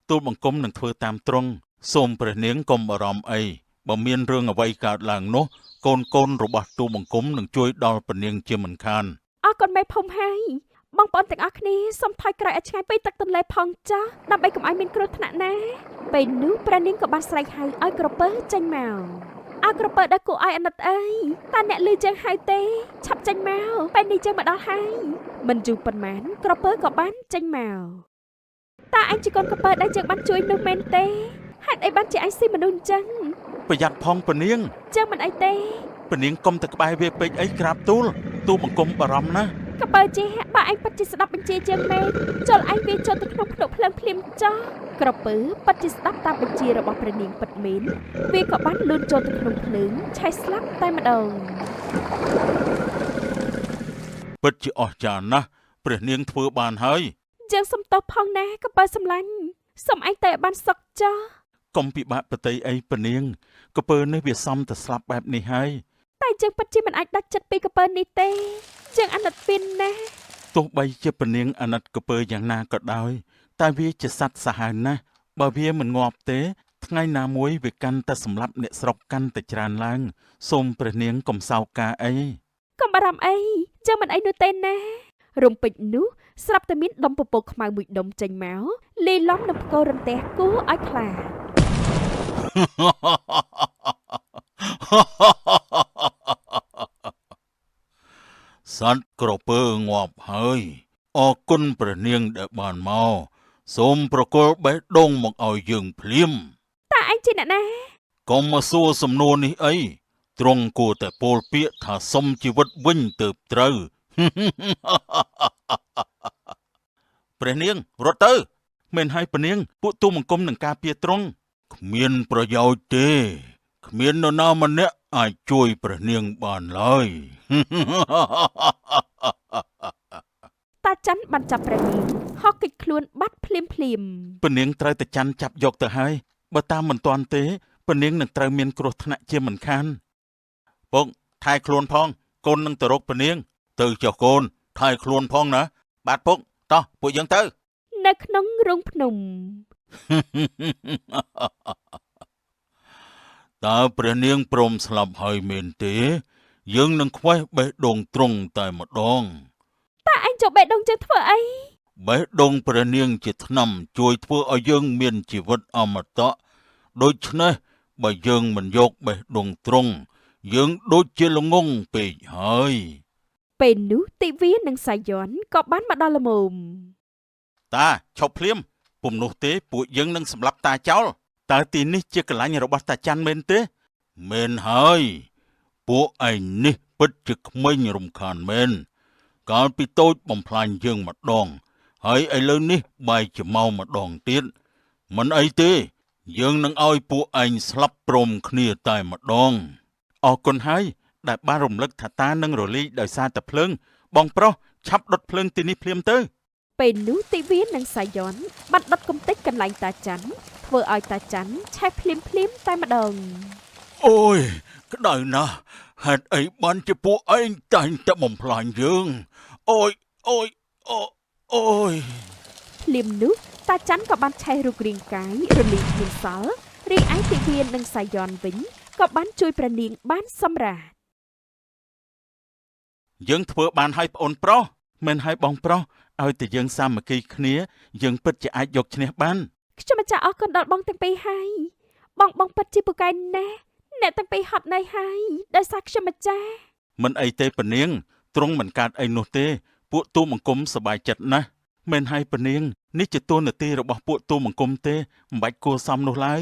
ទូលបង្គំនឹងធ្វើតាមទ្រង់សូមព្រះនាងកុំបារម្ភអីបើមានរឿងអ្វីកើតឡើងនោះកូនរបស់ទូលបង្គំនឹងជួយដល់ព្រះនាងជាមិនខាន អរគុណមេភូមិហើយបងប្អូនទាំងអស់គ្នាសូមថយក្រោយឲ្យឆ្ងាយពីទឹកទន្លេផងចាស់ដើម្បីកុំឲ្យមានគ្រោះថ្នាក់ណាពេលនោះព្រះនាងក៏បានស្រែកហៅឲ្យក្រពើចេញមក ឲ្យក្រពើដល់គួរឲ្យអាណិតអីតាអ្នកលឺចឹងហើយទេឆាប់ចេញមកពេលនេះចឹងមកដល់ហើយមិនយូរប៉ុន្មានក្រពើក៏បានចេញមកតាអញជាកូនក្រពើដែលចឹងបានជួយនោះមែនទេហេតុអីបានជាអញស៊ីមនុស្សចឹង ប្រយ័ត្នផងពនាង ចឹងមិនអីទេ ពនាងកុំតែក្បែរវាពេកអីក្រាបទូលបង្គំបារម្ភណា ក្រពើជាបើអញពិតជាស្ដាប់បញ្ជាចឹងមែនចូលអញវាចូលទៅក្នុងភ្នក់ភ្លើងភ្លាមចោះក្រពើពិតជាស្ដាប់តាមបញ្ជារបស់ព្រះនាងពិតមែនវាក៏បានលូនចូលទៅក្នុងភ្លើងឆេះស្លាប់តែម្ដង ពិតជាអស្ចារ្យណាស់ព្រះនាងធ្វើបានហើយ យើងសុំទោសផងណាក្រពើសម្លាញ់សុំអញតែឲ្យបានសុខចោះ កុំពិបាកប្រតិអីពនាងក្រពើនេះវាសមតែស្លាប់បែបនេះហើយ តែយើងពិតជាមិនអាចដាច់ចិត្តពីក្រពើនេះទេយើងអាណិតវាណាស់ ទោះបីជាពនាងអាណិតក្រពើយ៉ាងណាក៏ដោយតែវាជាសត្វសាហាវណាស់បើវាមិនងាប់ទេថ្ងៃណាមួយវាកាន់តែសម្លាប់អ្នកស្រុកកាន់តែច្រើនឡើងសូមព្រះនាងកុំសោកការអី កុំបារម្ភអីយើងមិនអីនោះទេណារំពេចនោះស្រាប់តែមានដុំពពកខ្មៅមួយដុំចេញមកលាយឡំនឹងផ្គររន្ទះគួរឲ្យខ្លាច សត្វក្រពើងាប់ហើយអរគុណព្រះនាងដែលបានមកសូមប្រគល់បេះដូងមកឲ្យយើងភ្លាម តើអញជាអ្នកណា កុំមកសួរសំណួរនេះអីទ្រង់គួរតែពោលពាក្យថាសុំជីវិតវិញទើបត្រូវ ព្រះនាងរត់ទៅមិនឲ្យព្រះនាងពួកទូមង្គមនឹងការពារទ្រង់គ្មានប្រយោជន៍ទេគ្មាននរណាម្នាក់អាចជួយព្រះនាងបានឡើយ តាច័ន្ទបានចាប់ព្រះនាងហោះគេចខ្លួនបាត់ភ្លាម ព្រះនាងត្រូវតែច័ន្ទចាប់យកទៅហើយបើតាមមិនទាន់ទេព្រះនាងនឹងត្រូវមានគ្រោះថ្នាក់ជាមិនខានពុកថែខ្លួនផងកូននឹងទៅរកព្រះនាងទៅចុះកូនថែខ្លួនផងណាបាទពុកតោះពួកយើងទៅ នៅក្នុងរោងភ្នំ តើព្រះនាងព្រមស្លាប់ហើយមែនទេយើងនឹងខ្វេះបេះដូងទ្រង់តែម្ដង តើអញចុះបេះដូងជើងធ្វើអី បេះដូងព្រះនាងជាថ្នាំជួយធ្វើឲ្យយើងមានជីវិតអមតៈដូច្នេះបើយើងមិនយកបេះដូងទ្រង់យើងដូចជាល្ងងពេកហើយ ពេលនោះទិវានិងសាយ័នក៏បានមកដល់ល្មម តាឈប់ភ្លាមពុំនោះទេពួកយើងនឹងសម្លាប់តាចោលតើទីនេះជាកន្លែងរបស់តាច័ន្ទមែនទេមែនហើយពួកឯងនេះពិតជាក្មេងរំខានមែនកាលពីតូចបំផ្លាញយើងម្ដងហើយឥឡូវនេះបែរជាមកម្ដងទៀតមិនអីទេយើងនឹងឲ្យពួកឯងស្លាប់ព្រមគ្នាតែម្ដងអរគុណហើយដែលបានរំលឹកថាតានឹងរលាយដោយសារតែភ្លើងបងប្រុសឆាប់ដុតភ្លើងទីនេះភ្លាមទៅ ពេលនោះទិវានិងសាយ័នបានដុតកំទេចកន្លែងតាច័ន្ទធ្វើឲ្យតាច័ន្ទឆេះភ្លាមតែម្ដង អូយក្តៅណាស់ហេតុអីបានជាពួកឯងតែងតែបំផ្លាញយើងអូយអូយអូយ ភ្លាមនោះតាច័ន្ទក៏បានឆេះរូបរាងកាយរលាយគ្មានសល់រីឯទិវានិងសាយ័នវិញក៏បានជួយព្រះនាងបានសម្រាប់ យើងធ្វើបានហើយប្អូនប្រុសមិនហើយបងប្រុសឲ្យតែយើងសាមគ្គីគ្នាយើងពិតជាអាចយកឈ្នះបាន ខ្ញុំម្ចាស់អរគុណដល់បងទាំងពីរហើយបងពិតជាពូកែណាស់អ្នកទាំងពីរហត់នឿយហើយដោយសារខ្ញុំម្ចាស់ មិនអីទេពនាងទ្រង់មិនកាត់អីនោះទេពួកទូមង្គមសប្បាយចិត្តណាស់មិនហើយពនាងនេះជាទូនាទីរបស់ពួកទូមង្គមទេមិនបាច់គួរសមនោះឡើយ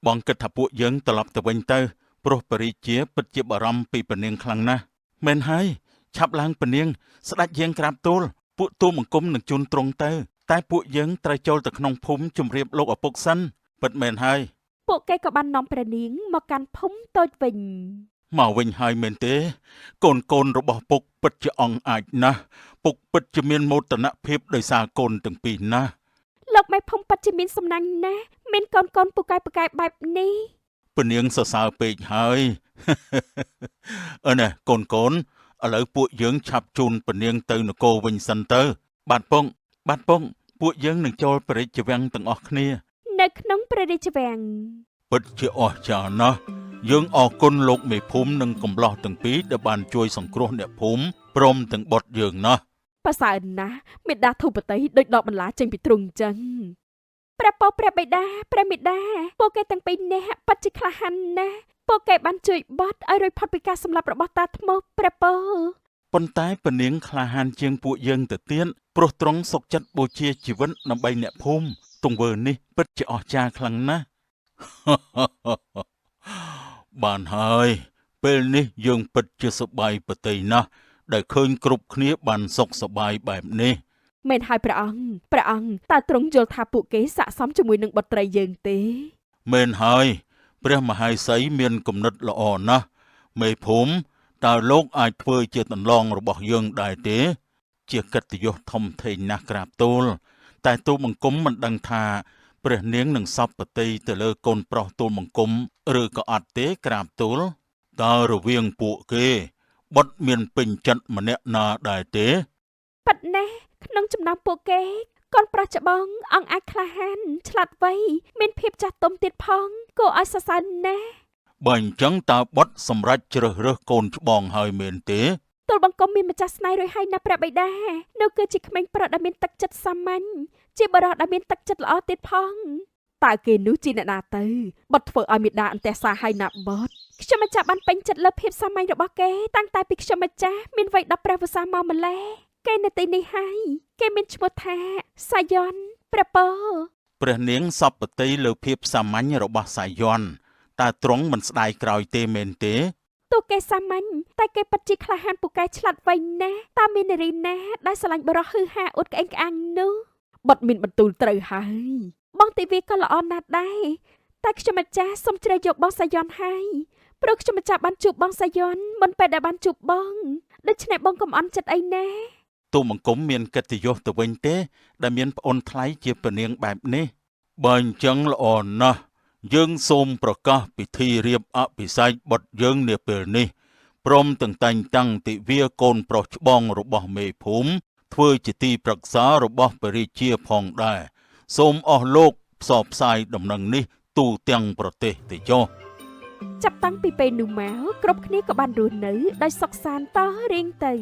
បងគិតថាពួកយើងត្រឡប់ទៅវិញទៅព្រោះបរិជាពិតជាបារម្ភពីពនាងខ្លាំងណាស់មិនហើយឆាប់ឡើងពនាងស្ដេចយាងក្រាបទូលពួកទូមង្គមនឹងជូនទ្រង់ទៅតែពួកយើងត្រូវចូលទៅក្នុងភូមិជម្រាបលោកឪពុកសិនពិតមែនហើយ ពួកគេក៏បាននាំព្រះនាងមកកាន់ភូមិតូចវិញ មកវិញហើយមែនទេកូនរបស់ពុកពិតជាអង្អាចណាស់ពុកពិតជាមានមោទនភាពដោយសារកូនទាំងពីរណាស់ លោកមេភូមិពិតជាមានសំណាញ់ណាស់មានកូនពូកែបែបនេះ ពនាងសរសើរពេកហើយ អើណែកូនឥឡូវពួកយើងឆាប់ជូនពនាងទៅនគរវិញសិនទៅបាទពងពួកយើងនឹងចូលព្រះរាជវាំងទាំងអស់គ្នា នៅក្នុងព្រះរាជវាំង ពិតជាអស្ចារ្យណាស់យើងអរគុណលោកមេភូមិនិងកំឡោះទាំងពីរដែលបានជួយសង្គ្រោះអ្នកភូមិព្រមទាំងបុត្រយើងណាស់ ប្រសើរណាស់មេដាធុបតីដូចដកបន្លាចេញពីទ្រុងចឹងព្រះពោព្រះបិតាព្រះមេដាពួកគេទាំងពីរនាក់ពិតជាក្លាហានណាស់ ពួកគេបានជួយបត់ឲ្យរួចផុតពីការសម្លាប់របស់តាថ្មព្រះពរ ប៉ុន្តែពនាងក្លាហានជាងពួកយើងទៅទៀតព្រោះទ្រង់សុខចិត្តបូជាជីវិតដើម្បីអ្នកភូមិទង្វើនេះពិតជាអស្ចារ្យខ្លាំងណាស់ បានហើយពេលនេះយើងពិតជាសប្បាយប្រទៃណាស់ដែលឃើញគ្រប់គ្នាបានសុខសប្បាយបែបនេះ មែនហើយព្រះអង្គតើទ្រង់យល់ថាពួកគេស័ក្តិសមជាមួយនឹងបុត្រីយើងទេ មែនហើយព្រះមហេសីមានគំនិតល្អណាស់មេភូមិតើលោកអាចធ្វើជាដន្លងរបស់យើងដែរទេជាកិត្តិយសធំធេងណាស់ក្រាបទូលតែទូលបង្គំមិនដឹងថាព្រះនាងនឹងសពតិទៅលើកូនប្រុសទូលបង្គំឬក៏អត់ទេក្រាបទូលតើរវាងពួកគេបុត្រមានពេញចិត្តម្នាក់ណាដែរទេ ប៉ិតណាស់ក្នុងចំណោមពួកគេកូនប្រុសច្បងអង្គអាចក្លាហានឆ្លាតវៃមានភាពចាស់ទុំទៀតផងគួរឲ្យសរសើរណាស់ បើអញ្ចឹងតើបុត្រសម្រេចជ្រើសរើសកូនច្បងហើយមែនទេ ទូលបង្គំមានម្ចាស់ស្នេហ៍រួចហើយណាព្រះបិតានោះគឺជាក្មេងប្រុសដែលមានទឹកចិត្តសាមញ្ញជាបរិសុទ្ធដែលមានទឹកចិត្តល្អទៀតផងតើគេនោះជាអ្នកណាទៅបត់ធ្វើឲ្យមេដាអន្តេសាហើយណាបត់ខ្ញុំម្ចាស់បានពេញចិត្តលើភាពសាមញ្ញរបស់គេតាំងតែពីខ្ញុំម្ចាស់មានវ័យ10ព្រះវស្សាមកម្លេះគេនៅទីនេះហើយគេមានឈ្មោះថាសាយ័នព្រះពរ ព្រះនាងសពតិលើភាពសាមញ្ញរបស់សាយ័នតើទ្រង់មិនស្ដាយក្រោយទេមែនទេ ទូគេសាមញ្ញតែគេពិតជាក្លាហានពូកែឆ្លាតវៃណាស់តើមាននារីណាដែលស្រឡាញ់បរិសុទ្ធហឺហាអួតក្អេងក្អាងនោះបត់មានបន្ទូលត្រូវហើយបងទិវាក៏ល្អណាស់ដែរតែខ្ញុំម្ចាស់សូមជ្រើសយកបងសាយ័នហើយព្រោះខ្ញុំម្ចាស់បានជួបបងសាយ័នមុនពេលដែលបានជួបបងដូច្នេះបងកុំអន់ចិត្តអីណា ទូលបង្គំមានកិត្តិយសទៅវិញទេដែលមានប្អូនថ្លៃជាពនាងបែបនេះបើអញ្ចឹងល្អណាស់យើងសូមប្រកាសពិធីរៀបអភិសេកបុត្រយើងនាពេលនេះព្រមទាំងតែងតាំងទិវាកូនប្រុសច្បងរបស់មេភូមិធ្វើជាទីប្រឹក្សារបស់ព្រះរាជាផងដែរសូមអស់លោកផ្សព្វផ្សាយដំណឹងនេះទូទាំងប្រទេសទៅចុះ ចាប់តាំងពីពេលនោះមកគ្រប់គ្នាក៏បានរស់នៅដោយសុខសាន្តតរៀងទៅ